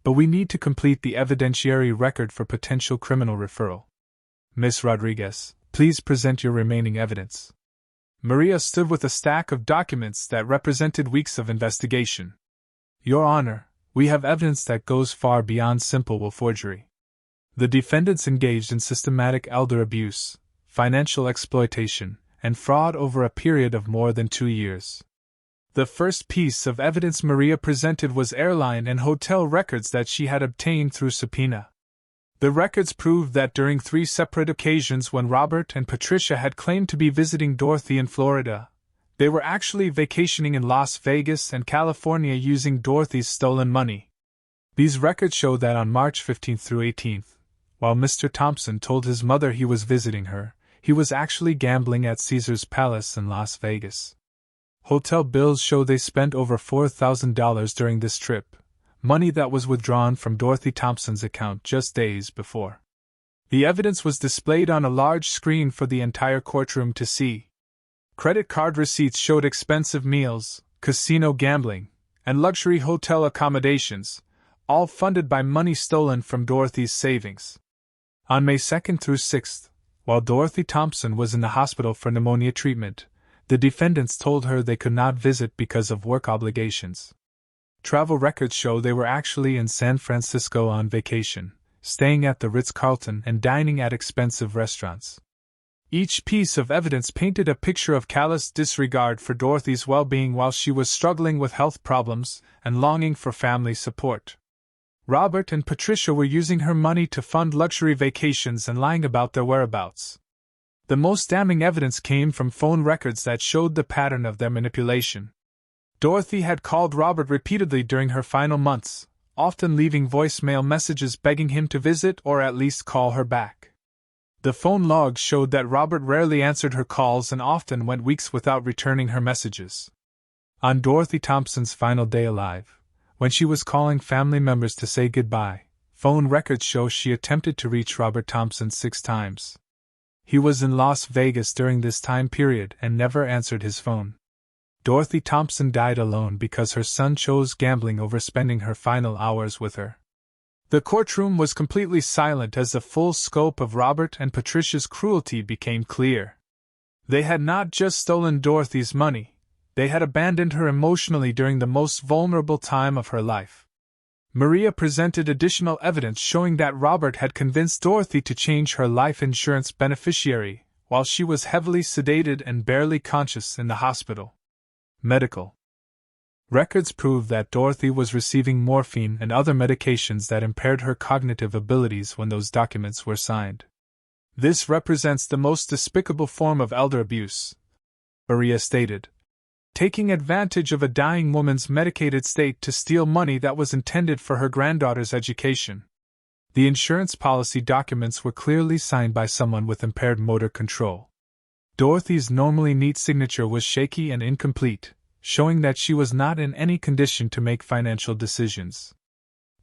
but we need to complete the evidentiary record for potential criminal referral. Miss Rodriguez, please present your remaining evidence. Maria stood with a stack of documents that represented weeks of investigation. Your Honor, we have evidence that goes far beyond simple will forgery. The defendants engaged in systematic elder abuse, financial exploitation, and fraud over a period of more than 2 years. The first piece of evidence Maria presented was airline and hotel records that she had obtained through subpoena. The records proved that during 3 separate occasions when Robert and Patricia had claimed to be visiting Dorothy in Florida, they were actually vacationing in Las Vegas and California using Dorothy's stolen money. These records show that on March 15 through 18, while Mr. Thompson told his mother he was visiting her, he was actually gambling at Caesar's Palace in Las Vegas. Hotel bills show they spent over $4,000 during this trip, money that was withdrawn from Dorothy Thompson's account just days before. The evidence was displayed on a large screen for the entire courtroom to see. Credit card receipts showed expensive meals, casino gambling, and luxury hotel accommodations, all funded by money stolen from Dorothy's savings. On May 2 through 6, while Dorothy Thompson was in the hospital for pneumonia treatment, the defendants told her they could not visit because of work obligations. Travel records show they were actually in San Francisco on vacation, staying at the Ritz-Carlton and dining at expensive restaurants. Each piece of evidence painted a picture of callous disregard for Dorothy's well-being while she was struggling with health problems and longing for family support. Robert and Patricia were using her money to fund luxury vacations and lying about their whereabouts. The most damning evidence came from phone records that showed the pattern of their manipulation. Dorothy had called Robert repeatedly during her final months, often leaving voicemail messages begging him to visit or at least call her back. The phone logs showed that Robert rarely answered her calls and often went weeks without returning her messages. On Dorothy Thompson's final day alive, when she was calling family members to say goodbye, phone records show she attempted to reach Robert Thompson 6 times. He was in Las Vegas during this time period and never answered his phone. Dorothy Thompson died alone because her son chose gambling over spending her final hours with her. The courtroom was completely silent as the full scope of Robert and Patricia's cruelty became clear. They had not just stolen Dorothy's money, they had abandoned her emotionally during the most vulnerable time of her life. Maria presented additional evidence showing that Robert had convinced Dorothy to change her life insurance beneficiary while she was heavily sedated and barely conscious in the hospital. Medical records prove that Dorothy was receiving morphine and other medications that impaired her cognitive abilities when those documents were signed. This represents the most despicable form of elder abuse, Maria stated, taking advantage of a dying woman's medicated state to steal money that was intended for her granddaughter's education. The insurance policy documents were clearly signed by someone with impaired motor control. Dorothy's normally neat signature was shaky and incomplete, showing that she was not in any condition to make financial decisions.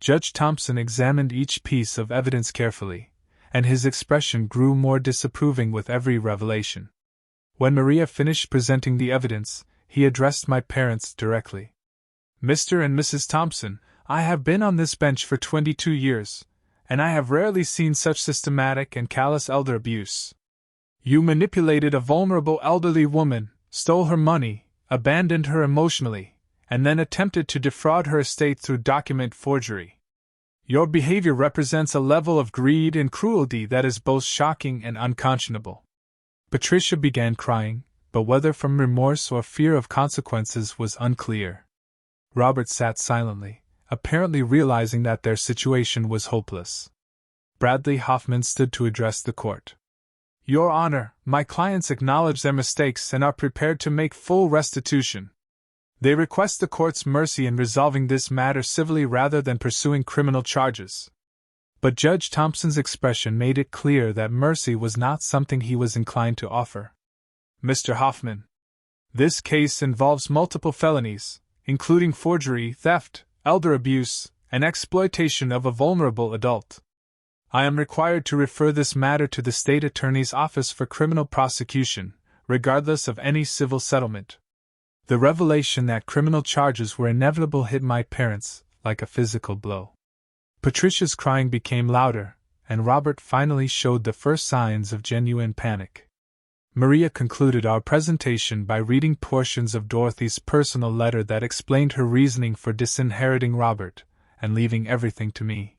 Judge Thompson examined each piece of evidence carefully, and his expression grew more disapproving with every revelation. When Maria finished presenting the evidence, he addressed my parents directly. Mr. and Mrs. Thompson, I have been on this bench for 22 years, and I have rarely seen such systematic and callous elder abuse. You manipulated a vulnerable elderly woman, stole her money, abandoned her emotionally, and then attempted to defraud her estate through document forgery. Your behavior represents a level of greed and cruelty that is both shocking and unconscionable. Patricia began crying, but whether from remorse or fear of consequences was unclear. Robert sat silently, apparently realizing that their situation was hopeless. Bradley Hoffman stood to address the court. Your Honor, my clients acknowledge their mistakes and are prepared to make full restitution. They request the court's mercy in resolving this matter civilly rather than pursuing criminal charges. But Judge Thompson's expression made it clear that mercy was not something he was inclined to offer. Mr. Hoffman, This case involves multiple felonies, including forgery, theft, elder abuse, and exploitation of a vulnerable adult. I am required to refer this matter to the State Attorney's Office for criminal prosecution, regardless of any civil settlement. The revelation that criminal charges were inevitable hit my parents like a physical blow. Patricia's crying became louder, and Robert finally showed the first signs of genuine panic. Maria concluded our presentation by reading portions of Dorothy's personal letter that explained her reasoning for disinheriting Robert and leaving everything to me.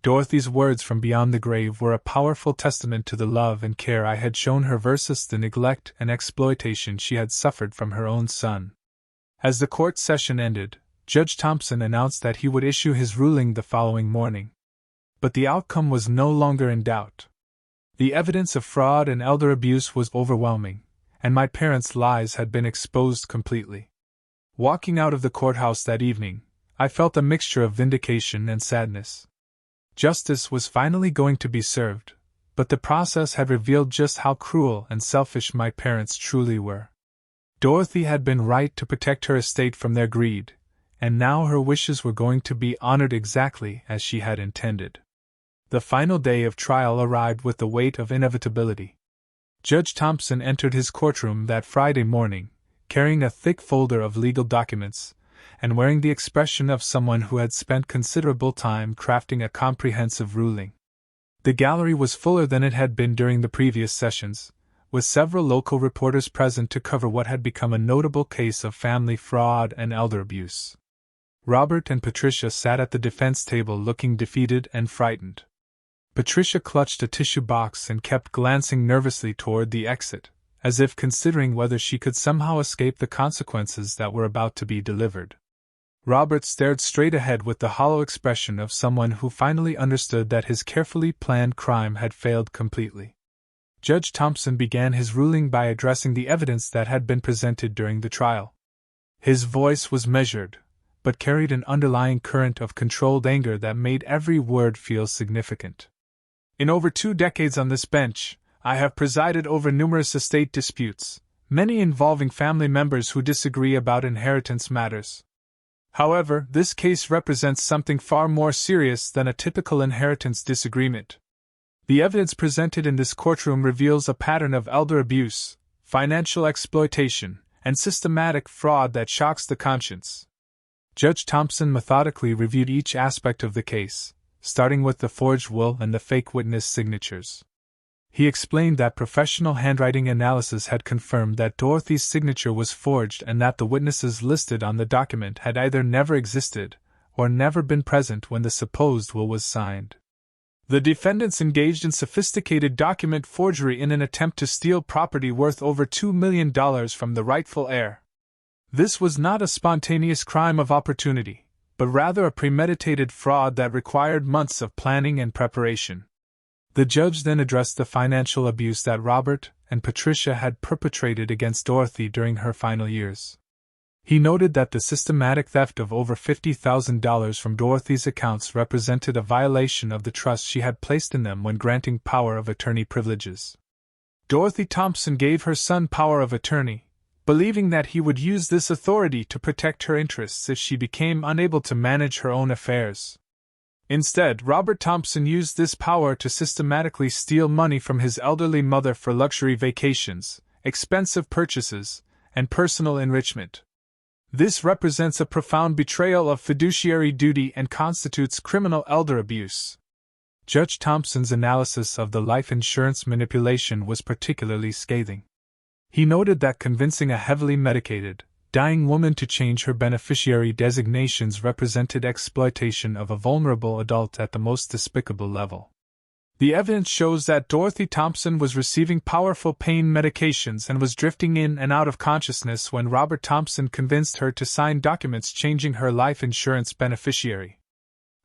Dorothy's words from beyond the grave were a powerful testament to the love and care I had shown her versus the neglect and exploitation she had suffered from her own son. As the court session ended, Judge Thompson announced that he would issue his ruling the following morning. But the outcome was no longer in doubt. The evidence of fraud and elder abuse was overwhelming, and my parents' lies had been exposed completely. Walking out of the courthouse that evening, I felt a mixture of vindication and sadness. Justice was finally going to be served, but the process had revealed just how cruel and selfish my parents truly were. Dorothy had been right to protect her estate from their greed, and now her wishes were going to be honored exactly as she had intended. The final day of trial arrived with the weight of inevitability. Judge Thompson entered his courtroom that Friday morning, carrying a thick folder of legal documents, and wearing the expression of someone who had spent considerable time crafting a comprehensive ruling. The gallery was fuller than it had been during the previous sessions, with several local reporters present to cover what had become a notable case of family fraud and elder abuse. Robert and Patricia sat at the defense table looking defeated and frightened. Patricia clutched a tissue box and kept glancing nervously toward the exit, as if considering whether she could somehow escape the consequences that were about to be delivered. Robert stared straight ahead with the hollow expression of someone who finally understood that his carefully planned crime had failed completely. Judge Thompson began his ruling by addressing the evidence that had been presented during the trial. His voice was measured, but carried an underlying current of controlled anger that made every word feel significant. In over 2 decades on this bench, I have presided over numerous estate disputes, many involving family members who disagree about inheritance matters. However, this case represents something far more serious than a typical inheritance disagreement. The evidence presented in this courtroom reveals a pattern of elder abuse, financial exploitation, and systematic fraud that shocks the conscience. Judge Thompson methodically reviewed each aspect of the case, starting with the forged will and the fake witness signatures. He explained that professional handwriting analysis had confirmed that Dorothy's signature was forged and that the witnesses listed on the document had either never existed or never been present when the supposed will was signed. The defendants engaged in sophisticated document forgery in an attempt to steal property worth over $2 million from the rightful heir. This was not a spontaneous crime of opportunity, but rather a premeditated fraud that required months of planning and preparation. The judge then addressed the financial abuse that Robert and Patricia had perpetrated against Dorothy during her final years. He noted that the systematic theft of over $50,000 from Dorothy's accounts represented a violation of the trust she had placed in them when granting power of attorney privileges. Dorothy Thompson gave her son power of attorney, believing that he would use this authority to protect her interests if she became unable to manage her own affairs. Instead, Robert Thompson used this power to systematically steal money from his elderly mother for luxury vacations, expensive purchases, and personal enrichment. This represents a profound betrayal of fiduciary duty and constitutes criminal elder abuse. Judge Thompson's analysis of the life insurance manipulation was particularly scathing. He noted that convincing a heavily medicated, dying woman to change her beneficiary designations represented exploitation of a vulnerable adult at the most despicable level. The evidence shows that Dorothy Thompson was receiving powerful pain medications and was drifting in and out of consciousness when Robert Thompson convinced her to sign documents changing her life insurance beneficiary.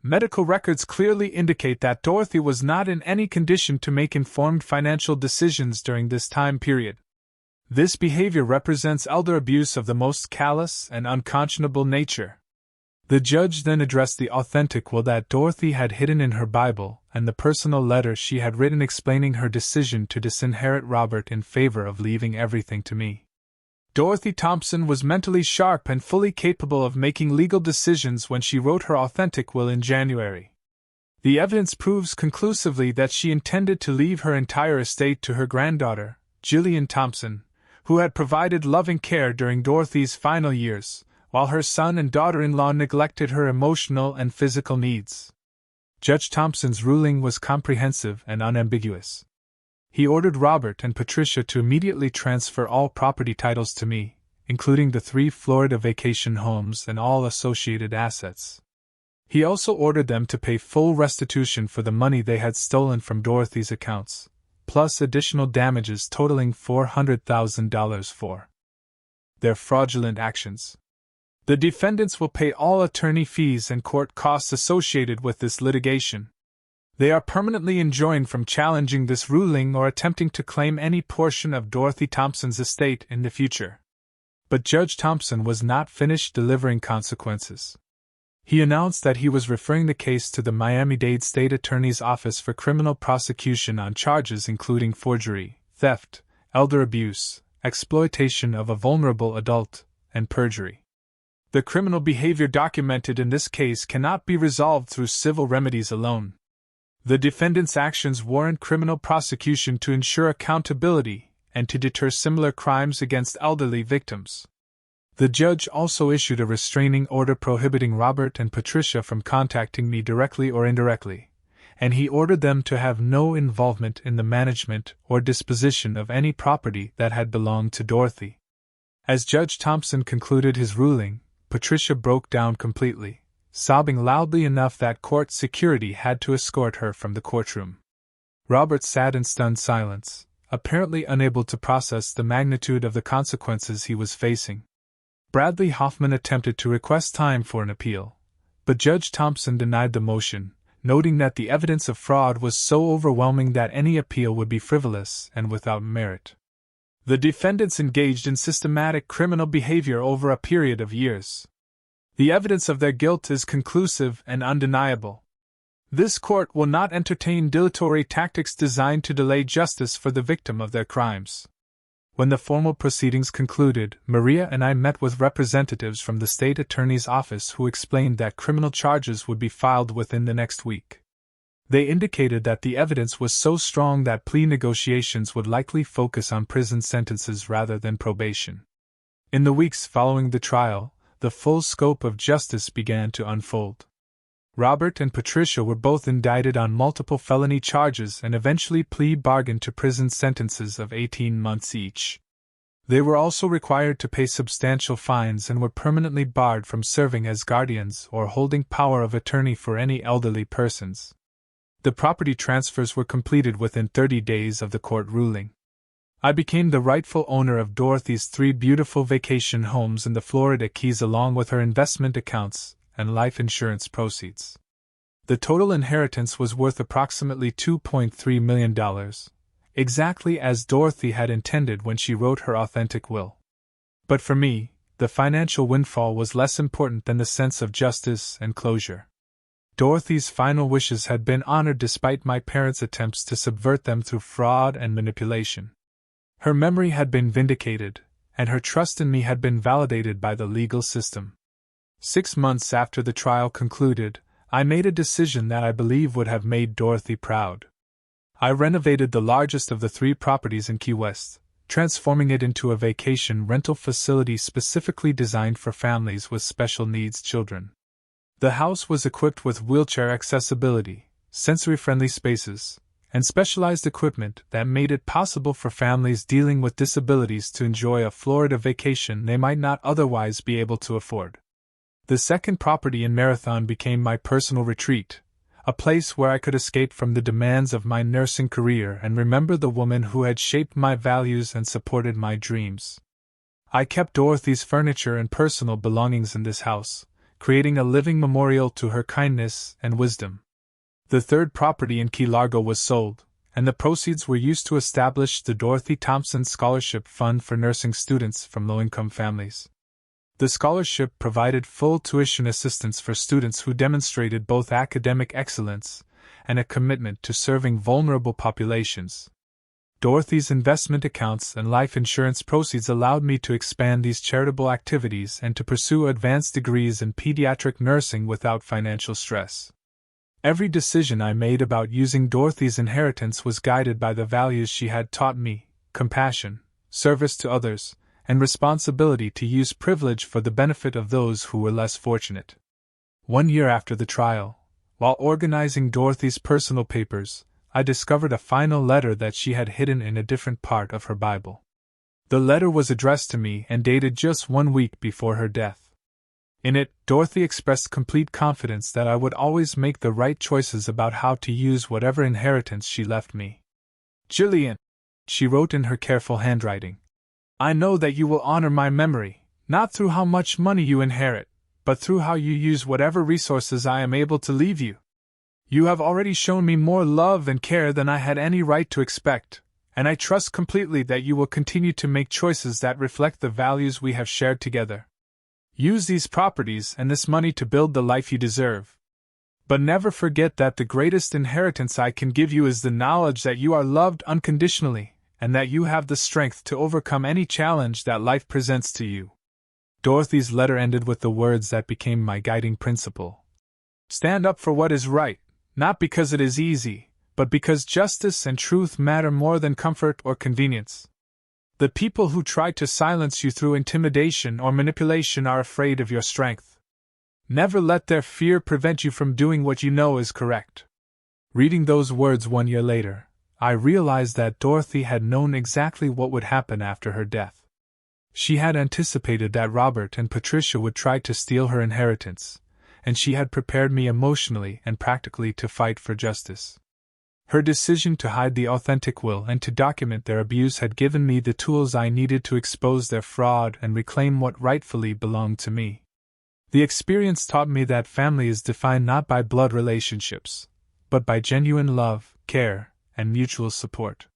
Medical records clearly indicate that Dorothy was not in any condition to make informed financial decisions during this time period. This behavior represents elder abuse of the most callous and unconscionable nature. The judge then addressed the authentic will that Dorothy had hidden in her Bible and the personal letter she had written explaining her decision to disinherit Robert in favor of leaving everything to me. Dorothy Thompson was mentally sharp and fully capable of making legal decisions when she wrote her authentic will in January. The evidence proves conclusively that she intended to leave her entire estate to her granddaughter, Gillian Thompson, who had provided loving care during Dorothy's final years, while her son and daughter-in-law neglected her emotional and physical needs. Judge Thompson's ruling was comprehensive and unambiguous. He ordered Robert and Patricia to immediately transfer all property titles to me, including the 3 Florida vacation homes and all associated assets. He also ordered them to pay full restitution for the money they had stolen from Dorothy's accounts, plus additional damages totaling $400,000 for their fraudulent actions. The defendants will pay all attorney fees and court costs associated with this litigation. They are permanently enjoined from challenging this ruling or attempting to claim any portion of Dorothy Thompson's estate in the future. But Judge Thompson was not finished delivering consequences. He announced that he was referring the case to the Miami-Dade State Attorney's Office for criminal prosecution on charges including forgery, theft, elder abuse, exploitation of a vulnerable adult, and perjury. The criminal behavior documented in this case cannot be resolved through civil remedies alone. The defendant's actions warrant criminal prosecution to ensure accountability and to deter similar crimes against elderly victims. The judge also issued a restraining order prohibiting Robert and Patricia from contacting me directly or indirectly, and he ordered them to have no involvement in the management or disposition of any property that had belonged to Dorothy. As Judge Thompson concluded his ruling, Patricia broke down completely, sobbing loudly enough that court security had to escort her from the courtroom. Robert sat in stunned silence, apparently unable to process the magnitude of the consequences he was facing. Bradley Hoffman attempted to request time for an appeal, but Judge Thompson denied the motion, noting that the evidence of fraud was so overwhelming that any appeal would be frivolous and without merit. The defendants engaged in systematic criminal behavior over a period of years. The evidence of their guilt is conclusive and undeniable. This court will not entertain dilatory tactics designed to delay justice for the victim of their crimes. When the formal proceedings concluded, Maria and I met with representatives from the state attorney's office who explained that criminal charges would be filed within the next week. They indicated that the evidence was so strong that plea negotiations would likely focus on prison sentences rather than probation. In the weeks following the trial, the full scope of justice began to unfold. Robert and Patricia were both indicted on multiple felony charges and eventually plea bargained to prison sentences of 18 months each. They were also required to pay substantial fines and were permanently barred from serving as guardians or holding power of attorney for any elderly persons. The property transfers were completed within 30 days of the court ruling. I became the rightful owner of Dorothy's 3 beautiful vacation homes in the Florida Keys along with her investment accounts and life insurance proceeds. The total inheritance was worth approximately $2.3 million, exactly as Dorothy had intended when she wrote her authentic will. But for me, the financial windfall was less important than the sense of justice and closure. Dorothy's final wishes had been honored despite my parents' attempts to subvert them through fraud and manipulation. Her memory had been vindicated, and her trust in me had been validated by the legal system. 6 months after the trial concluded, I made a decision that I believe would have made Dorothy proud. I renovated the largest of the 3 properties in Key West, transforming it into a vacation rental facility specifically designed for families with special needs children. The house was equipped with wheelchair accessibility, sensory-friendly spaces, and specialized equipment that made it possible for families dealing with disabilities to enjoy a Florida vacation they might not otherwise be able to afford. The second property in Marathon became my personal retreat, a place where I could escape from the demands of my nursing career and remember the woman who had shaped my values and supported my dreams. I kept Dorothy's furniture and personal belongings in this house, creating a living memorial to her kindness and wisdom. The third property in Key Largo was sold, and the proceeds were used to establish the Dorothy Thompson Scholarship Fund for nursing students from low-income families. The scholarship provided full tuition assistance for students who demonstrated both academic excellence and a commitment to serving vulnerable populations. Dorothy's investment accounts and life insurance proceeds allowed me to expand these charitable activities and to pursue advanced degrees in pediatric nursing without financial stress. Every decision I made about using Dorothy's inheritance was guided by the values she had taught me: compassion, service to others, and responsibility to use privilege for the benefit of those who were less fortunate. 1 year after the trial, while organizing Dorothy's personal papers, I discovered a final letter that she had hidden in a different part of her Bible. The letter was addressed to me and dated just 1 week before her death. In it, Dorothy expressed complete confidence that I would always make the right choices about how to use whatever inheritance she left me. "Jillian," she wrote in her careful handwriting, "I know that you will honor my memory, not through how much money you inherit, but through how you use whatever resources I am able to leave you. You have already shown me more love and care than I had any right to expect, and I trust completely that you will continue to make choices that reflect the values we have shared together. Use these properties and this money to build the life you deserve. But never forget that the greatest inheritance I can give you is the knowledge that you are loved unconditionally, and that you have the strength to overcome any challenge that life presents to you." Dorothy's letter ended with the words that became my guiding principle: "Stand up for what is right, not because it is easy, but because justice and truth matter more than comfort or convenience. The people who try to silence you through intimidation or manipulation are afraid of your strength. Never let their fear prevent you from doing what you know is correct." Reading those words 1 year later, I realized that Dorothy had known exactly what would happen after her death. She had anticipated that Robert and Patricia would try to steal her inheritance, and she had prepared me emotionally and practically to fight for justice. Her decision to hide the authentic will and to document their abuse had given me the tools I needed to expose their fraud and reclaim what rightfully belonged to me. The experience taught me that family is defined not by blood relationships, but by genuine love, care, and mutual support.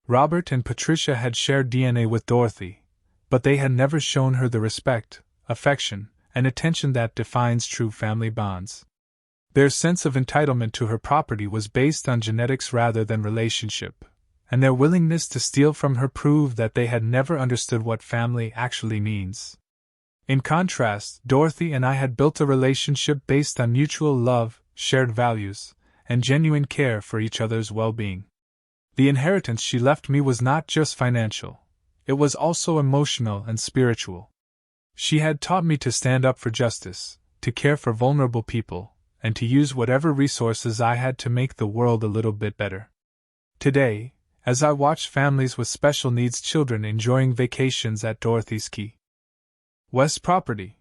Robert and Patricia had shared DNA with Dorothy, but they had never shown her the respect, affection, and attention that defines true family bonds. Their sense of entitlement to her property was based on genetics rather than relationship, and their willingness to steal from her proved that they had never understood what family actually means. In contrast, Dorothy and I had built a relationship based on mutual love, shared values, and genuine care for each other's well-being. The inheritance she left me was not just financial, it was also emotional and spiritual. She had taught me to stand up for justice, to care for vulnerable people, and to use whatever resources I had to make the world a little bit better. Today, as I watch families with special needs children enjoying vacations at Dorothy's Key West property,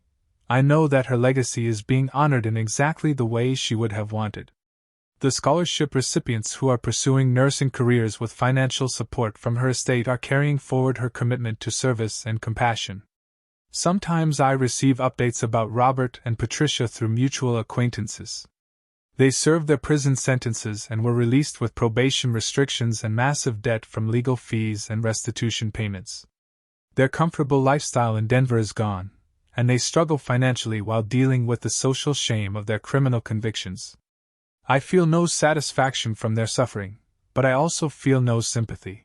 I know that her legacy is being honored in exactly the way she would have wanted. The scholarship recipients who are pursuing nursing careers with financial support from her estate are carrying forward her commitment to service and compassion. Sometimes I receive updates about Robert and Patricia through mutual acquaintances. They served their prison sentences and were released with probation restrictions and massive debt from legal fees and restitution payments. Their comfortable lifestyle in Denver is gone, and they struggle financially while dealing with the social shame of their criminal convictions. I feel no satisfaction from their suffering, but I also feel no sympathy.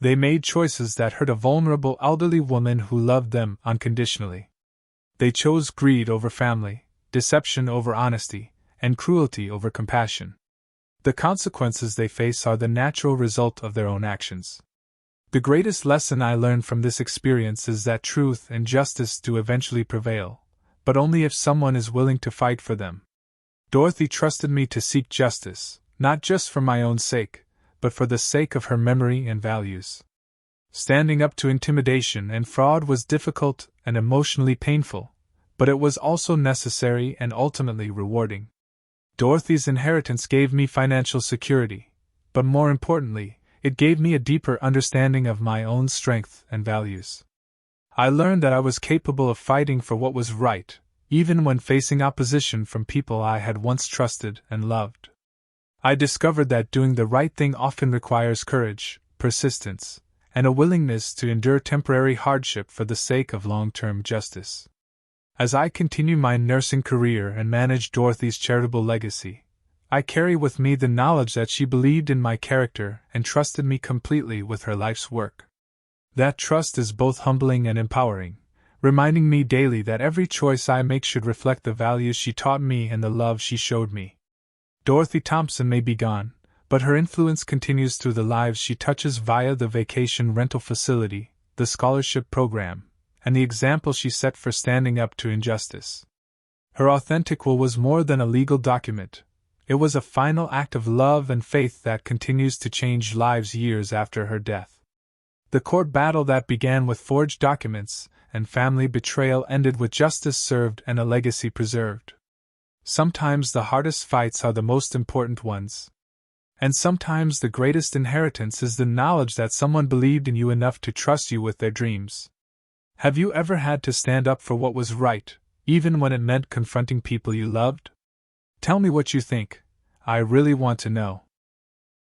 They made choices that hurt a vulnerable elderly woman who loved them unconditionally. They chose greed over family, deception over honesty, and cruelty over compassion. The consequences they face are the natural result of their own actions. The greatest lesson I learned from this experience is that truth and justice do eventually prevail, but only if someone is willing to fight for them. Dorothy trusted me to seek justice, not just for my own sake, but for the sake of her memory and values. Standing up to intimidation and fraud was difficult and emotionally painful, but it was also necessary and ultimately rewarding. Dorothy's inheritance gave me financial security, but more importantly, it gave me a deeper understanding of my own strength and values. I learned that I was capable of fighting for what was right, even when facing opposition from people I had once trusted and loved. I discovered that doing the right thing often requires courage, persistence, and a willingness to endure temporary hardship for the sake of long-term justice. As I continue my nursing career and manage Dorothy's charitable legacy, I carry with me the knowledge that she believed in my character and trusted me completely with her life's work. That trust is both humbling and empowering, reminding me daily that every choice I make should reflect the values she taught me and the love she showed me. Dorothy Thompson may be gone, but her influence continues through the lives she touches via the vacation rental facility, the scholarship program, and the example she set for standing up to injustice. Her authentic will was more than a legal document. It was a final act of love and faith that continues to change lives years after her death. The court battle that began with forged documents and family betrayal ended with justice served and a legacy preserved. Sometimes the hardest fights are the most important ones. And sometimes the greatest inheritance is the knowledge that someone believed in you enough to trust you with their dreams. Have you ever had to stand up for what was right, even when it meant confronting people you loved? Tell me what you think. I really want to know.